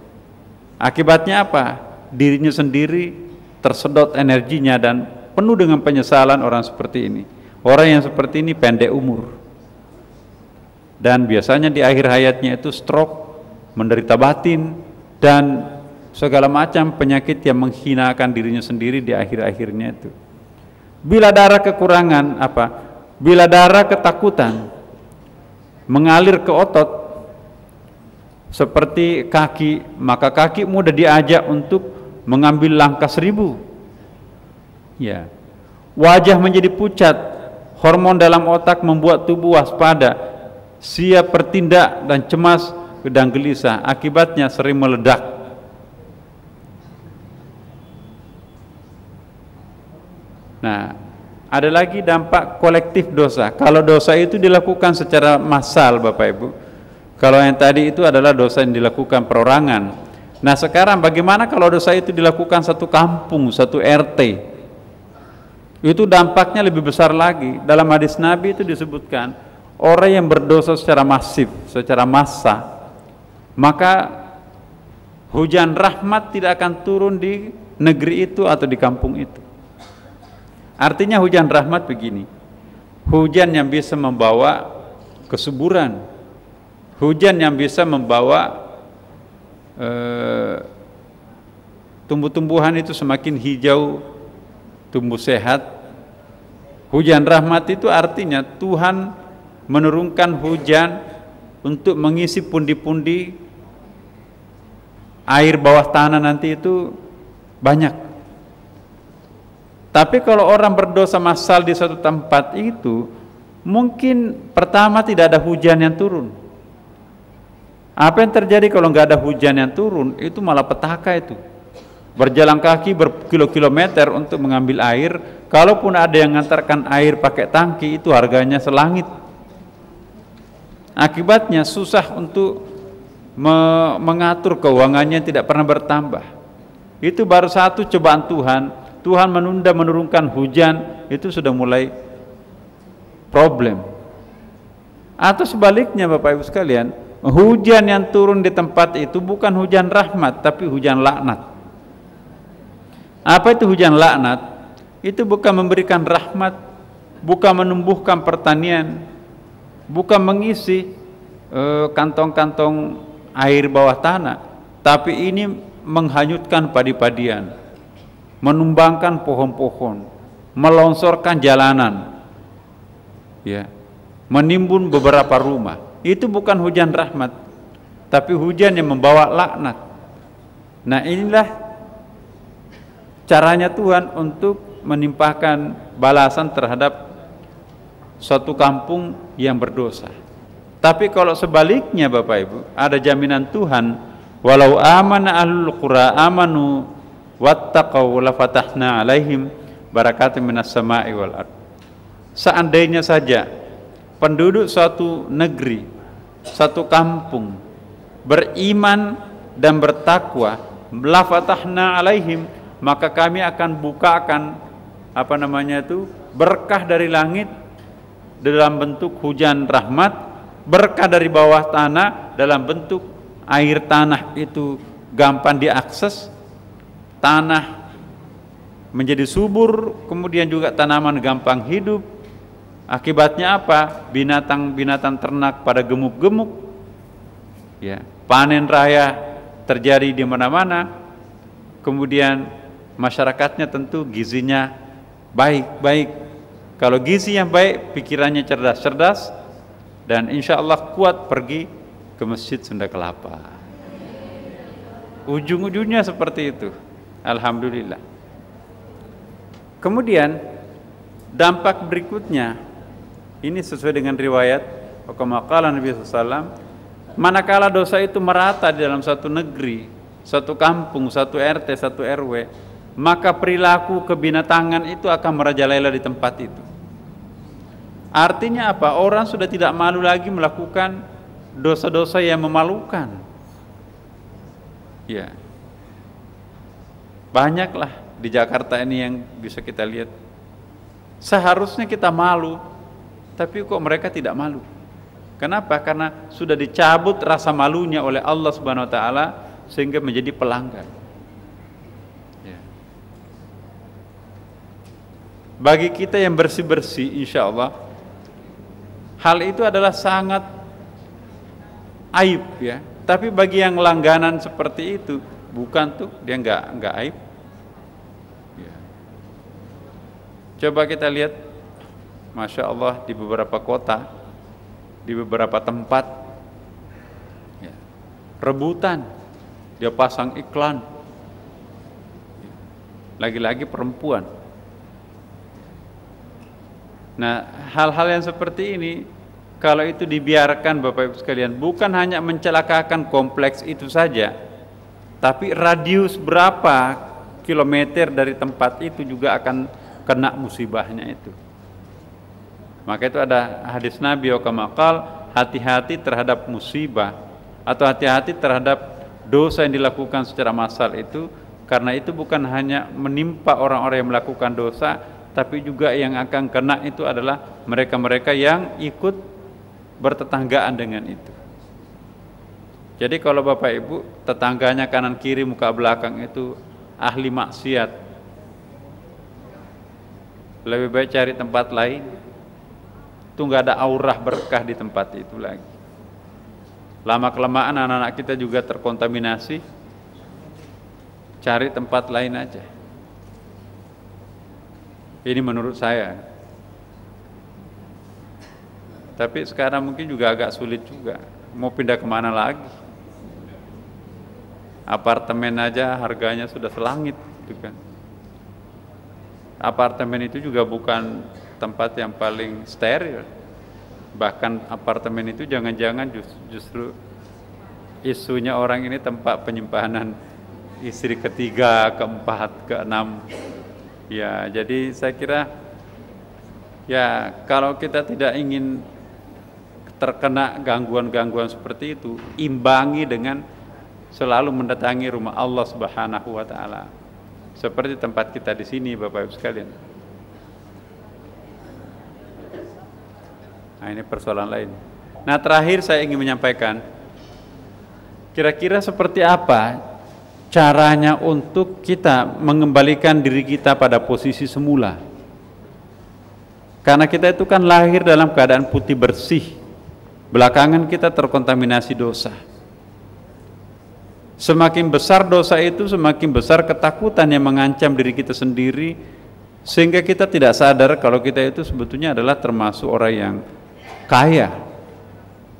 akibatnya apa? Dirinya sendiri tersedot energinya dan penuh dengan penyesalan. Orang seperti ini, orang yang seperti ini pendek umur, dan biasanya di akhir hayatnya itu stroke, menderita batin, dan segala macam penyakit yang menghinakan dirinya sendiri di akhir-akhirnya itu. Bila darah kekurangan bila darah ketakutan mengalir ke otot seperti kaki, maka kaki mudah diajak untuk mengambil langkah 1000. Ya. Wajah menjadi pucat, hormon dalam otak membuat tubuh waspada, siap bertindak dan cemas dan gelisah, akibatnya sering meledak. Nah, ada lagi dampak kolektif dosa. Kalau dosa itu dilakukan secara massal, Bapak Ibu. Kalau yang tadi itu adalah dosa yang dilakukan perorangan. Nah, sekarang bagaimana kalau dosa itu dilakukan satu kampung, satu RT? Itu dampaknya lebih besar lagi. Dalam hadis Nabi itu disebutkan, orang yang berdosa secara masif, secara massa, maka hujan rahmat tidak akan turun di negeri itu atau di kampung itu. Artinya hujan rahmat begini, hujan yang bisa membawa kesuburan, hujan yang bisa membawa tumbuh-tumbuhan itu semakin hijau, tumbuh sehat, Hujan rahmat itu artinya Tuhan menurunkan hujan untuk mengisi pundi-pundi air bawah tanah nanti itu banyak. Tapi kalau orang berdosa massal di suatu tempat itu, mungkin pertama tidak ada hujan yang turun. Apa yang terjadi kalau nggak ada hujan yang turun? Itu malah petaka itu. Berjalan kaki berkilo-kilometer untuk mengambil air. Kalaupun ada yang mengantarkan air pakai tangki, itu harganya selangit. Akibatnya susah untuk mengatur keuangannya, tidak pernah bertambah. Itu baru satu cobaan Tuhan. Tuhan menunda menurunkan hujan, itu sudah mulai problem. Atau sebaliknya Bapak Ibu sekalian, hujan yang turun di tempat itu bukan hujan rahmat, tapi hujan laknat. Apa itu hujan laknat? Itu bukan memberikan rahmat, bukan menumbuhkan pertanian, bukan mengisi kantong-kantong air bawah tanah, tapi ini menghanyutkan padi-padian, menumbangkan pohon-pohon, melonsorkan jalanan, ya, menimbun beberapa rumah. Itu bukan hujan rahmat, tapi hujan yang membawa laknat. Nah, inilah caranya Tuhan untuk menimpakan balasan terhadap suatu kampung yang berdosa. Tapi kalau sebaliknya Bapak Ibu, ada jaminan Tuhan, walau amana ahlul qura amanu wattaqau lafatahna alaihim barakatun minas sama'i wal ard. Seandainya saja penduduk suatu negeri, satu kampung beriman dan bertakwa, lafatahna alaihim, maka kami akan bukakan berkah dari langit dalam bentuk hujan rahmat, berkah dari bawah tanah dalam bentuk air tanah itu gampang diakses, tanah menjadi subur, kemudian juga tanaman gampang hidup. Akibatnya apa? Binatang-binatang ternak pada gemuk-gemuk, ya, panen raya terjadi di mana-mana. Kemudian masyarakatnya tentu gizinya baik-baik. Kalau gizi yang baik, pikirannya cerdas-cerdas, dan insya Allah kuat pergi ke Masjid Sunda Kelapa. Ujung-ujungnya seperti itu. Alhamdulillah. Kemudian dampak berikutnya, ini sesuai dengan riwayat qala Nabi SAW, manakala dosa itu merata di dalam satu negeri, satu kampung, satu RT, satu RW, maka perilaku kebinatangan itu akan merajalela di tempat itu. Artinya apa? Orang sudah tidak malu lagi melakukan dosa-dosa yang memalukan. Ya, banyaklah di Jakarta ini yang bisa kita lihat. Seharusnya kita malu, tapi kok mereka tidak malu. Kenapa? Karena sudah dicabut rasa malunya oleh Allah Subhanahu wa taala sehingga menjadi pelanggar. Ya. Bagi kita yang bersih-bersih, insya Allah hal itu adalah sangat aib, ya. Tapi bagi yang langganan seperti itu, bukan tuh, dia nggak aib. Ya. Coba kita lihat, masya Allah, di beberapa kota, di beberapa tempat, ya, rebutan, dia pasang iklan, lagi-lagi perempuan. Nah, hal-hal yang seperti ini, kalau itu dibiarkan Bapak Ibu sekalian, bukan hanya mencelakakan kompleks itu saja, tapi radius berapa kilometer dari tempat itu juga akan kena musibahnya itu. Maka itu ada hadis Nabi qala, hati-hati terhadap musibah atau hati-hati terhadap dosa yang dilakukan secara massal itu, karena itu bukan hanya menimpa orang-orang yang melakukan dosa, tapi juga yang akan kena itu adalah mereka-mereka yang ikut bertetanggaan dengan itu. Jadi kalau Bapak Ibu tetangganya kanan kiri muka belakang itu ahli maksiat, lebih baik cari tempat lain. Itu nggak ada aurah berkah di tempat itu lagi. Lama kelamaan anak-anak kita juga terkontaminasi. Cari tempat lain aja. Ini menurut saya. Tapi sekarang mungkin juga agak sulit juga. Mau pindah kemana lagi? Apartemen aja harganya sudah selangit, gitu kan. Apartemen itu juga bukan tempat yang paling steril. Bahkan apartemen itu jangan-jangan justru isunya orang ini tempat penyimpanan istri ketiga, keempat, keenam. Ya, jadi saya kira ya kalau kita tidak ingin terkena gangguan-gangguan seperti itu, imbangi dengan selalu mendatangi rumah Allah Subhanahu wa taala. Seperti tempat kita di sini, Bapak Ibu sekalian. Nah, ini persoalan lain. Nah, terakhir saya ingin menyampaikan, kira-kira seperti apa caranya untuk kita mengembalikan diri kita pada posisi semula? Karena kita itu kan lahir dalam keadaan putih bersih. Belakangan kita terkontaminasi dosa. Semakin besar dosa itu, semakin besar ketakutan yang mengancam diri kita sendiri, sehingga kita tidak sadar kalau kita itu sebetulnya adalah termasuk orang yang kaya,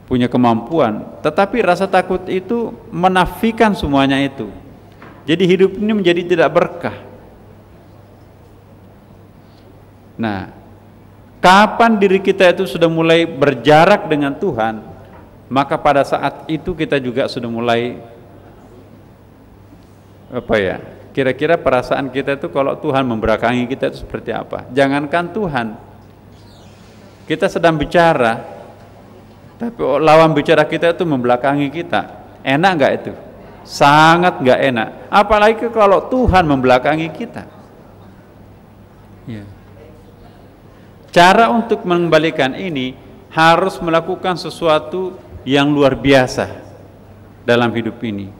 punya kemampuan, tetapi rasa takut itu menafikan semuanya itu. Jadi hidup ini menjadi tidak berkah. Nah, kapan diri kita itu sudah mulai berjarak dengan Tuhan, maka pada saat itu kita juga sudah mulai kira-kira perasaan kita itu kalau Tuhan membelakangi kita itu seperti apa. Jangankan Tuhan, kita sedang bicara, tapi lawan bicara kita itu membelakangi kita, enak nggak itu? Sangat nggak enak. Apalagi kalau Tuhan membelakangi kita. Ya. Cara untuk mengembalikan ini harus melakukan sesuatu yang luar biasa dalam hidup ini.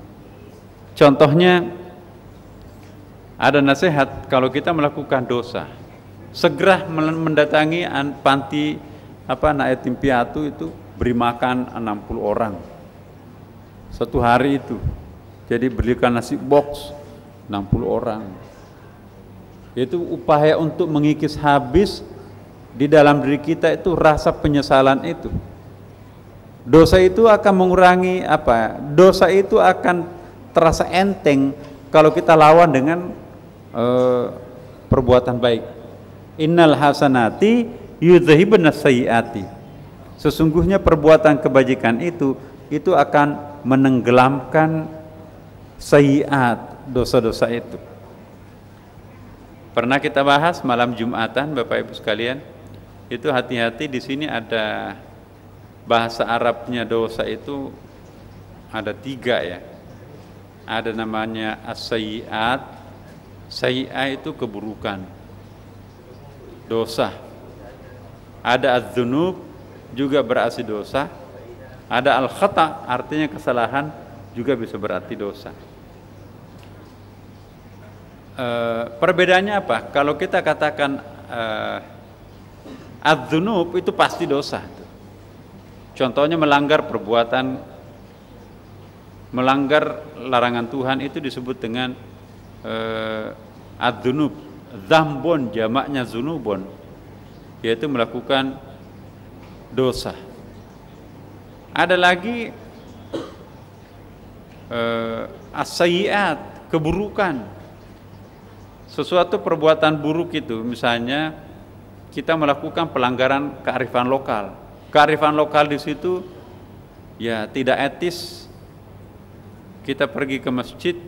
Contohnya, ada nasihat kalau kita melakukan dosa, segera mendatangi panti anak yatim piatu itu, beri makan 60 orang satu hari itu. Jadi berikan nasi box 60 orang. Itu upaya untuk mengikis habis di dalam diri kita itu rasa penyesalan itu. Dosa itu akan mengurangi dosa itu akan terasa enteng kalau kita lawan dengan perbuatan baik. Innal hasanati yudhhibnas sayyiati. Sesungguhnya perbuatan kebajikan itu akan menenggelamkan sayyiat, dosa-dosa itu. Pernah kita bahas malam Jumatan, Bapak Ibu sekalian. Itu hati-hati, di sini ada bahasa Arabnya dosa itu ada 3 ya. Ada namanya as-sayyiat. Sayyi'ah itu keburukan, dosa. Ada az-dzunub, juga berarti dosa. Ada al-khata', artinya kesalahan, juga bisa berarti dosa. Perbedaannya apa? Kalau kita katakan az-dzunub itu pasti dosa. Contohnya melanggar perbuatan, melanggar larangan Tuhan itu disebut dengan ad-dzunub. Dzambon jamaknya zunubon, yaitu melakukan dosa. Ada lagi as-sayyiat, keburukan. Sesuatu perbuatan buruk itu, misalnya kita melakukan pelanggaran kearifan lokal. Kearifan lokal di situ ya tidak etis. Kita pergi ke masjid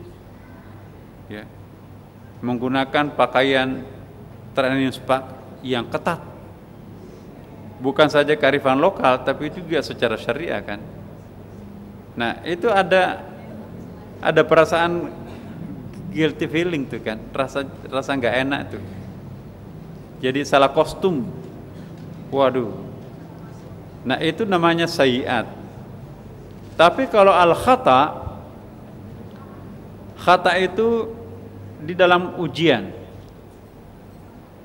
ya, menggunakan pakaian transpak yang ketat, bukan saja kearifan lokal tapi juga secara syariah kan. Nah, itu ada perasaan guilty feeling tuh kan, rasa nggak enak tuh. Jadi salah kostum, waduh. Nah, itu namanya sayyiat. Tapi kalau al-khata' itu di dalam ujian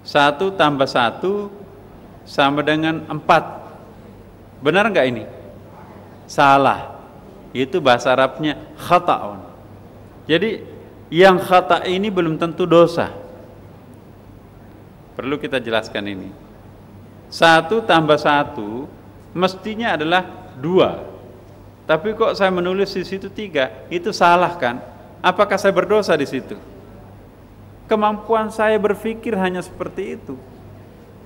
1 + 1 sama dengan 4. Benar enggak ini? Salah. Itu bahasa Arabnya khata'un. Jadi yang khata' ini belum tentu dosa. Perlu kita jelaskan ini. 1 + 1 mestinya adalah 2. Tapi kok saya menulis di situ 3? Itu salah kan? Apakah saya berdosa di situ? Kemampuan saya berpikir hanya seperti itu.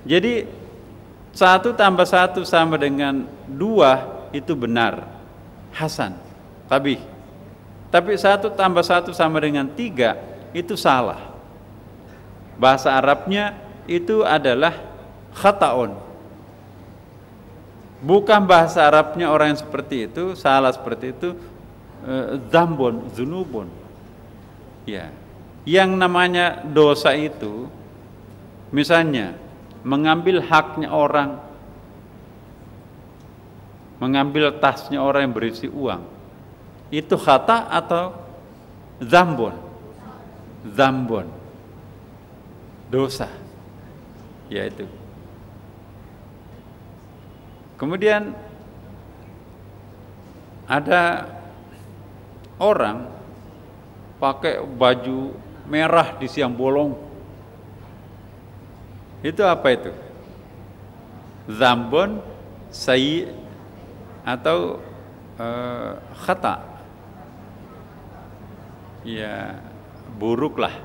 Jadi 1 tambah 1 sama dengan 2 itu benar, hasan, qabih. Tapi 1 tambah 1 sama dengan 3 itu salah. Bahasa Arabnya itu adalah khata'un. Bukan bahasa Arabnya orang yang seperti itu, salah seperti itu, dzambun, dzunubun. Ya. Yang namanya dosa itu, misalnya mengambil haknya orang, mengambil tasnya orang yang berisi uang, itu khata atau dzambun? Dzambun, dosa, yaitu. Kemudian ada orang pakai baju merah di siang bolong. Itu apa itu? Dzambun, sayyi atau khata? Ya, buruk lah,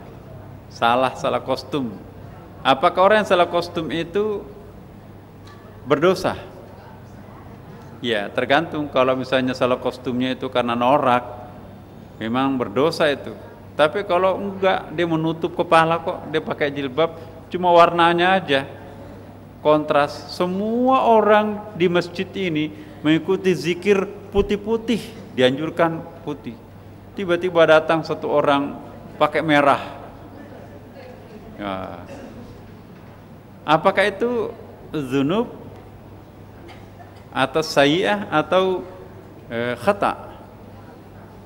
salah kostum. Apakah orang yang salah kostum itu berdosa? Ya, tergantung. Kalau misalnya salah kostumnya itu karena norak, memang berdosa itu. Tapi kalau enggak, dia menutup kepala kok, dia pakai jilbab, cuma warnanya aja kontras. Semua orang di masjid ini mengikuti zikir putih-putih, dianjurkan putih. Tiba-tiba datang satu orang pakai merah. Ya. Apakah itu dzunub atau sayyi'ah atau khata?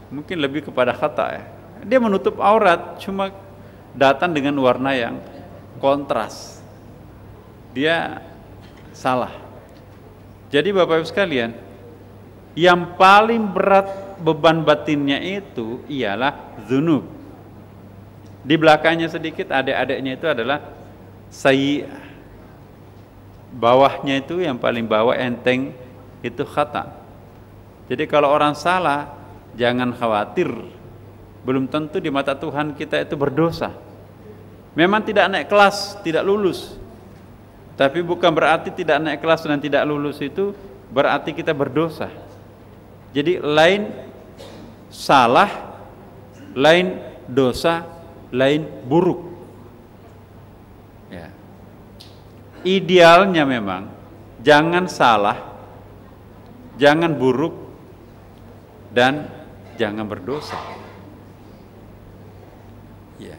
Mungkin lebih kepada khata ya. Dia menutup aurat, cuma datang dengan warna yang kontras. Dia salah. Jadi Bapak Ibu sekalian, yang paling berat beban batinnya itu ialah dzunub. Di belakangnya sedikit adik-adiknya itu adalah sayyi'ah. Bawahnya itu yang paling bawah enteng itu khata. Jadi kalau orang salah, jangan khawatir. Belum tentu di mata Tuhan kita itu berdosa. Memang tidak naik kelas, tidak lulus. Tapi bukan berarti tidak naik kelas dan tidak lulus itu berarti kita berdosa. Jadi lain salah, lain dosa, lain buruk. Ya. Idealnya memang jangan salah, jangan buruk, dan jangan berdosa. Ya.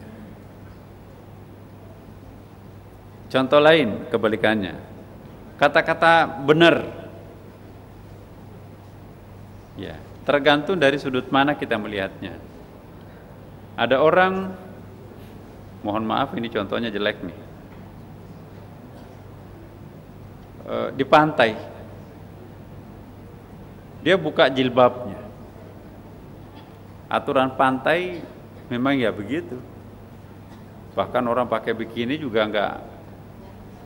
Contoh lain kebalikannya, kata-kata benar. Ya, tergantung dari sudut mana kita melihatnya. Ada orang, mohon maaf ini contohnya jelek nih, di pantai, dia buka jilbabnya. Aturan pantai memang ya begitu. Bahkan orang pakai bikini juga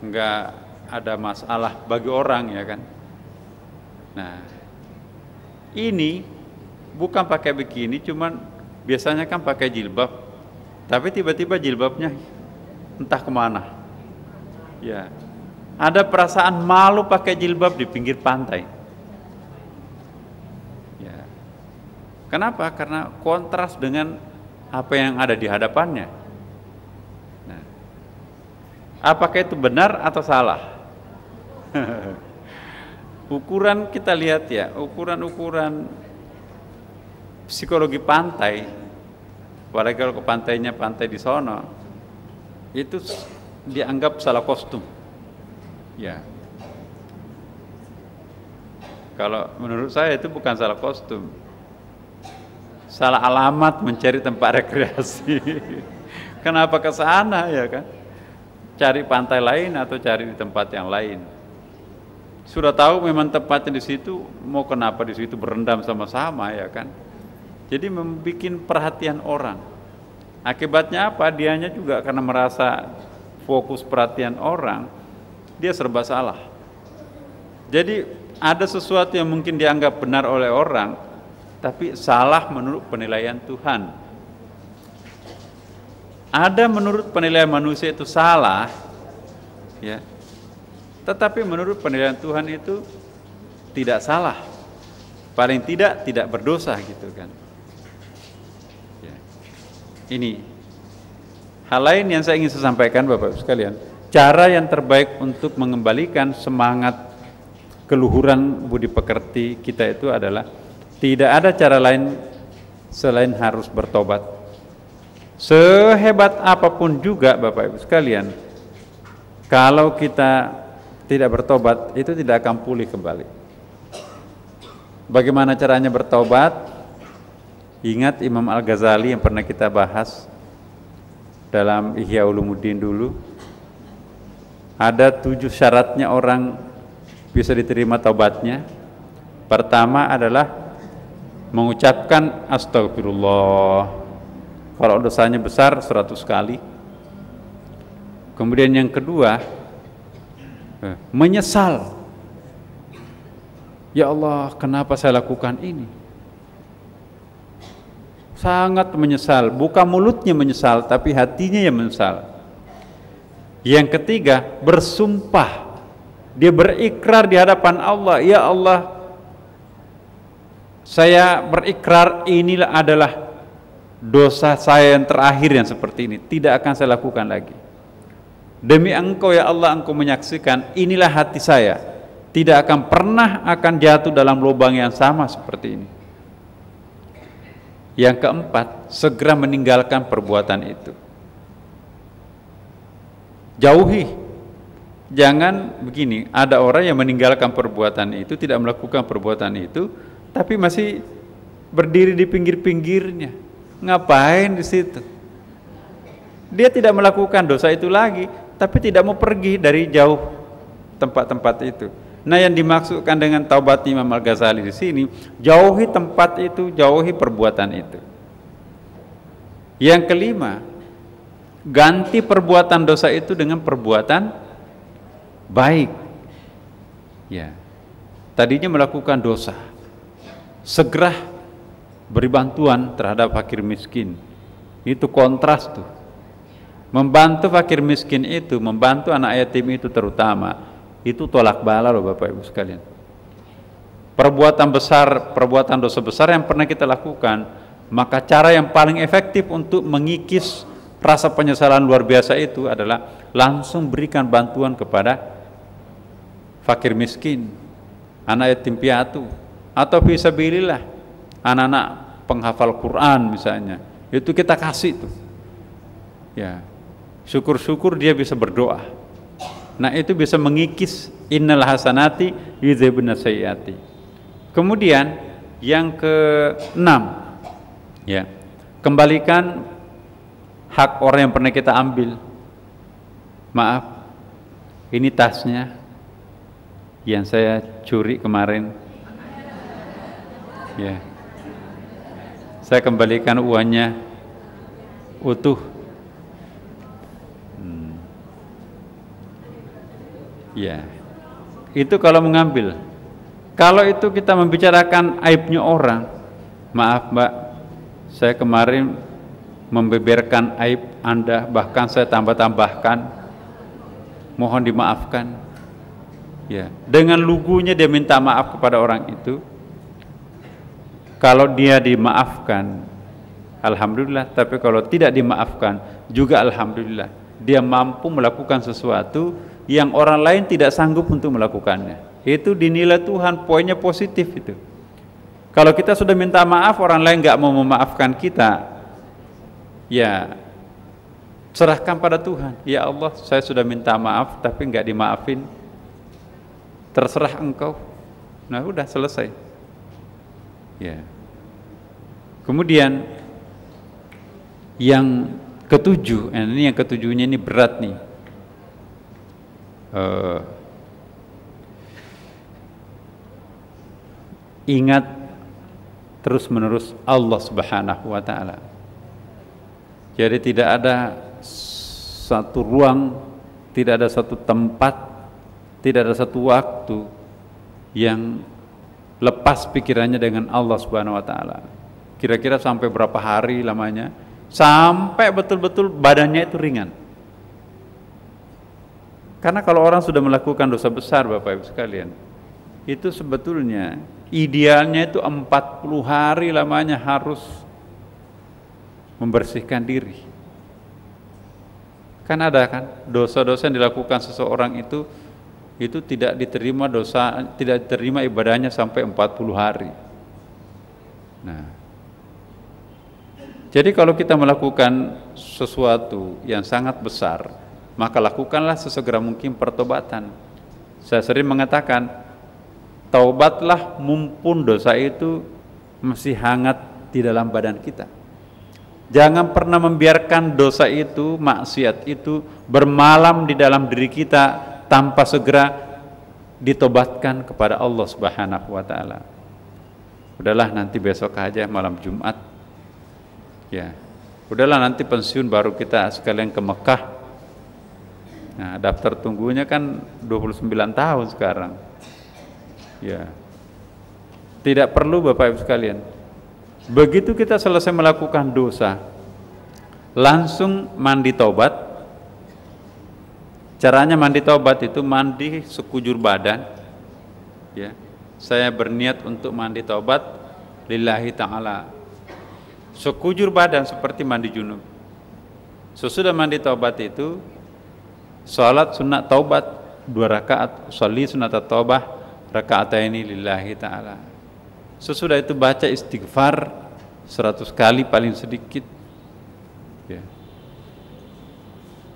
enggak ada masalah bagi orang, ya kan. Nah, ini bukan pakai bikini, cuman biasanya kan pakai jilbab, tapi tiba-tiba jilbabnya entah kemana. Ya, ada perasaan malu pakai jilbab di pinggir pantai. Ya, kenapa? Karena kontras dengan apa yang ada di hadapannya. Nah, apakah itu benar atau salah? Ukuran kita lihat ya, ukuran psikologi pantai, apalagi kalau ke pantainya pantai di sono, itu dianggap salah kostum. Ya, kalau menurut saya itu bukan salah kostum, salah alamat mencari tempat rekreasi. Kenapa ke sana, ya kan? Cari pantai lain atau cari di tempat yang lain. Sudah tahu memang tempatnya di situ, mau kenapa di situ berendam sama-sama, ya kan? Jadi membuat perhatian orang. Akibatnya apa? Dianya juga karena merasa fokus perhatian orang, dia serba salah. Jadi ada sesuatu yang mungkin dianggap benar oleh orang, tapi salah menurut penilaian Tuhan. Ada menurut penilaian manusia itu salah, ya, tetapi menurut penilaian Tuhan itu tidak salah, paling tidak berdosa gitu kan. Ya. Ini hal lain yang saya ingin sampaikan Bapak Ibu sekalian. Cara yang terbaik untuk mengembalikan semangat keluhuran budi pekerti kita itu adalah tidak ada cara lain selain harus bertobat. Sehebat apapun juga Bapak Ibu sekalian, kalau kita tidak bertobat itu tidak akan pulih kembali. Bagaimana caranya bertobat? Ingat Imam Al-Ghazali yang pernah kita bahas dalam Ihya Ulumuddin dulu. Ada 7 syaratnya orang bisa diterima taubatnya. Pertama adalah mengucapkan astagfirullah. Kalau dosanya besar 100 kali. Kemudian yang kedua, menyesal. Ya Allah, kenapa saya lakukan ini? Sangat menyesal, bukan mulutnya menyesal, tapi hatinya yang menyesal. Yang ketiga, bersumpah. Dia berikrar di hadapan Allah, ya Allah, saya berikrar inilah adalah dosa saya yang terakhir yang seperti ini, tidak akan saya lakukan lagi. Demi Engkau ya Allah, Engkau menyaksikan inilah hati saya, tidak akan pernah akan jatuh dalam lubang yang sama seperti ini. Yang keempat, segera meninggalkan perbuatan itu. Jauhi. Jangan begini, ada orang yang meninggalkan perbuatan itu, tidak melakukan perbuatan itu, tapi masih berdiri di pinggir-pinggirnya. Ngapain di situ? Dia tidak melakukan dosa itu lagi, tapi tidak mau pergi dari jauh tempat-tempat itu. Nah, yang dimaksudkan dengan taubat Imam Al-Ghazali di sini, jauhi tempat itu, jauhi perbuatan itu. Yang kelima, ganti perbuatan dosa itu dengan perbuatan baik. Ya. Tadinya melakukan dosa, segera beri bantuan terhadap fakir miskin. Itu kontras tuh. Membantu fakir miskin itu, membantu anak yatim itu terutama, itu tolak bala loh Bapak Ibu sekalian. Perbuatan besar, perbuatan dosa besar yang pernah kita lakukan, maka cara yang paling efektif untuk mengikis rasa penyesalan luar biasa itu adalah langsung berikan bantuan kepada fakir miskin, anak yatim piatu, atau fisabilillah, anak-anak penghafal Quran misalnya, itu kita kasih tuh. Ya, syukur-syukur dia bisa berdoa. Nah, itu bisa mengikis innal hasanati yudhibna sayyiati. Kemudian yang keenam, ya, kembalikan hak orang yang pernah kita ambil. Maaf, ini tasnya yang saya curi kemarin. Ya, saya kembalikan uangnya utuh. Ya, itu kalau mengambil. Kalau itu kita membicarakan aibnya orang, maaf Mbak, saya kemarin membeberkan aib Anda, bahkan saya tambah-tambahkan, mohon dimaafkan. Ya, dengan lugunya dia minta maaf kepada orang itu. Kalau dia dimaafkan, alhamdulillah. Tapi kalau tidak dimaafkan, juga alhamdulillah. Dia mampu melakukan sesuatu yang orang lain tidak sanggup untuk melakukannya. Itu dinilai Tuhan, poinnya positif itu. Kalau kita sudah minta maaf, orang lain nggak mau memaafkan kita, ya serahkan pada Tuhan. Ya Allah, saya sudah minta maaf tapi nggak dimaafin, terserah Engkau. Nah, udah selesai. Ya. Kemudian yang ketujuh, ini yang ketujuhnya ini berat nih. Ingat terus menerus Allah Subhanahu wa ta'ala. Jadi tidak ada satu ruang, tidak ada satu tempat, tidak ada satu waktu yang lepas pikirannya dengan Allah Subhanahu wa taala. Kira-kira sampai berapa hari lamanya? Sampai betul-betul badannya itu ringan. Karena kalau orang sudah melakukan dosa besar, Bapak Ibu sekalian, itu sebetulnya idealnya itu 40 hari lamanya harus membersihkan diri. Kan ada kan dosa-dosa yang dilakukan seseorang itu tidak diterima tidak diterima ibadahnya sampai 40 hari. Nah, jadi kalau kita melakukan sesuatu yang sangat besar, maka lakukanlah sesegera mungkin pertobatan. Saya sering mengatakan, taubatlah mumpun dosa itu masih hangat di dalam badan kita. Jangan pernah membiarkan dosa itu, maksiat itu bermalam di dalam diri kita tanpa segera ditobatkan kepada Allah Subhanahu wa taala. Udahlah nanti besok aja malam Jumat. Ya. Udahlah nanti pensiun baru kita sekalian ke Mekah. Nah, daftar tunggunya kan 29 tahun sekarang. Ya. Tidak perlu Bapak Ibu sekalian. Begitu kita selesai melakukan dosa, langsung mandi taubat. Caranya mandi taubat itu mandi sekujur badan. Ya. Saya berniat untuk mandi taubat lillahi ta'ala. Sekujur badan seperti mandi junub. Sesudah mandi taubat itu, salat sunat taubat 2 rakaat, sholli sunat taubah raka'ataini lillahi ta'ala. Sesudah itu baca istighfar 100 kali paling sedikit. Ya.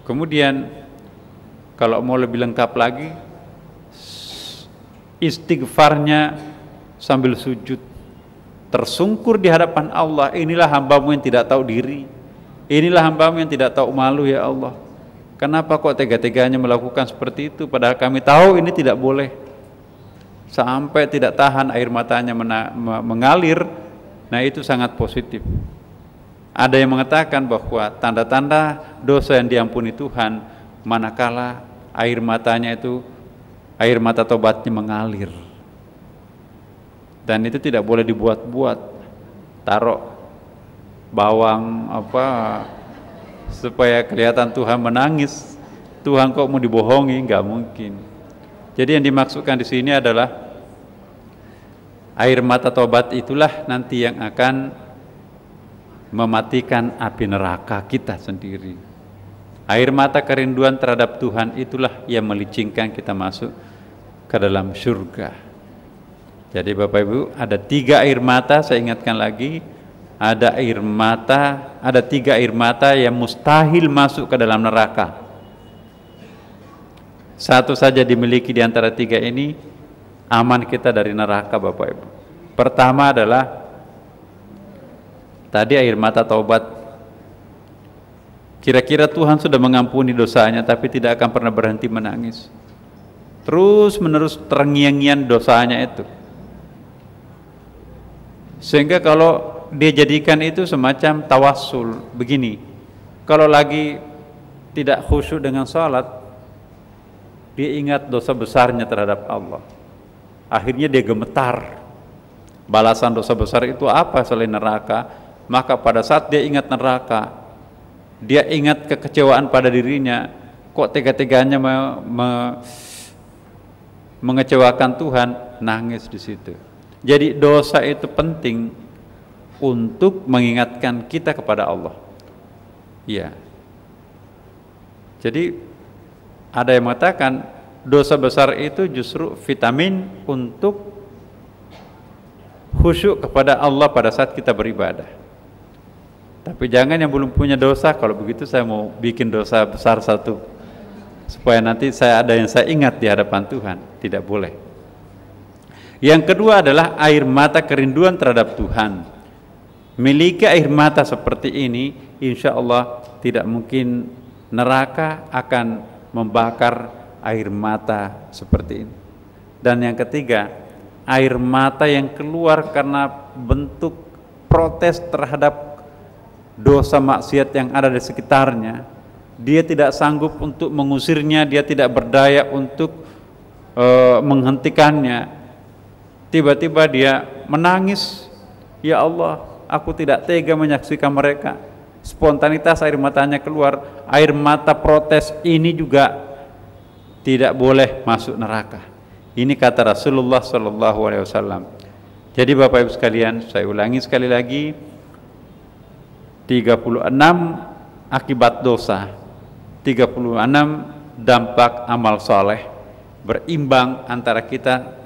Kemudian kalau mau lebih lengkap lagi, istighfarnya sambil sujud, tersungkur di hadapan Allah. Inilah hambamu yang tidak tahu diri, inilah hambamu yang tidak tahu malu ya Allah. Kenapa kok tega-teganya melakukan seperti itu, padahal kami tahu ini tidak boleh. Sampai tidak tahan air matanya mengalir. Nah, itu sangat positif. Ada yang mengatakan bahwa tanda-tanda dosa yang diampuni Tuhan manakala air mata tobatnya mengalir. Dan itu tidak boleh dibuat-buat. Taruh bawang supaya kelihatan Tuhan menangis. Tuhan kok mau dibohongi? Enggak mungkin. Jadi yang dimaksudkan di sini adalah air mata tobat itulah nanti yang akan mematikan api neraka kita sendiri. Air mata kerinduan terhadap Tuhan itulah yang melicingkan kita masuk ke dalam surga. Jadi Bapak Ibu, ada 3 air mata, saya ingatkan lagi, ada 3 air mata yang mustahil masuk ke dalam neraka. Satu saja dimiliki di antara 3 ini, aman kita dari neraka Bapak Ibu. Pertama adalah tadi air mata taubat. Kira-kira Tuhan sudah mengampuni dosanya tapi tidak akan pernah berhenti menangis. Terus menerus terngiang-ngiang dosanya itu. Sehingga kalau dia jadikan itu semacam tawassul begini. Kalau lagi tidak khusyuk dengan salat, dia ingat dosa besarnya terhadap Allah. Akhirnya dia gemetar. Balasan dosa besar itu apa selain neraka? Maka pada saat dia ingat neraka, dia ingat kekecewaan pada dirinya, kok tega-teganya mengecewakan Tuhan, nangis di situ. Jadi dosa itu penting untuk mengingatkan kita kepada Allah. Iya. Jadi ada yang mengatakan dosa besar itu justru vitamin untuk khusyuk kepada Allah pada saat kita beribadah. Tapi jangan yang belum punya dosa, kalau begitu saya mau bikin dosa besar satu supaya nanti ada yang saya ingat di hadapan Tuhan. Tidak boleh. Yang kedua adalah air mata kerinduan terhadap Tuhan. Miliki air mata seperti ini, insya Allah tidak mungkin neraka akan membakar air mata seperti ini. Dan yang ketiga, air mata yang keluar karena bentuk protes terhadap dosa maksiat yang ada di sekitarnya. Dia tidak sanggup untuk mengusirnya, dia tidak berdaya untuk menghentikannya. tiba-tiba dia menangis, ya Allah, aku tidak tega menyaksikan mereka. Spontanitas air matanya keluar, air mata protes ini juga tidak boleh masuk neraka. Ini kata Rasulullah SAW. Jadi Bapak Ibu sekalian, saya ulangi sekali lagi, 36 akibat dosa, 36 dampak amal soleh, berimbang antara kita,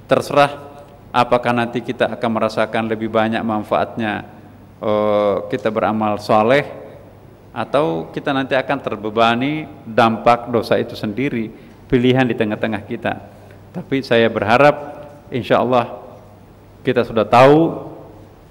terserah apakah nanti kita akan merasakan lebih banyak manfaatnya kita beramal soleh, atau kita nanti akan terbebani dampak dosa itu sendiri. Pilihan di tengah-tengah kita. Tapi saya berharap insya Allah kita sudah tahu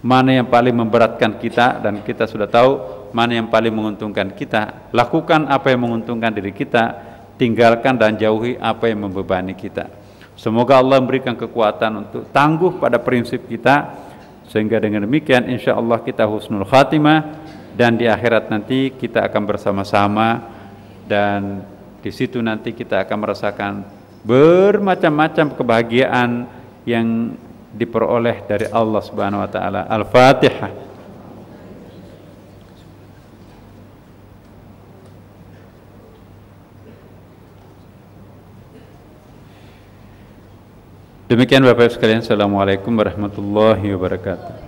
mana yang paling memberatkan kita, dan kita sudah tahu mana yang paling menguntungkan kita. Lakukan apa yang menguntungkan diri kita, tinggalkan dan jauhi apa yang membebani kita. Semoga Allah memberikan kekuatan untuk tangguh pada prinsip kita, sehingga dengan demikian insya Allah kita husnul khatimah, dan di akhirat nanti kita akan bersama-sama, dan di situ nanti kita akan merasakan bermacam-macam kebahagiaan yang diperoleh dari Allah Subhanahu wa taala. Al-Fatihah. Demikian Bapak Ibu sekalian, assalamualaikum warahmatullahi wabarakatuh.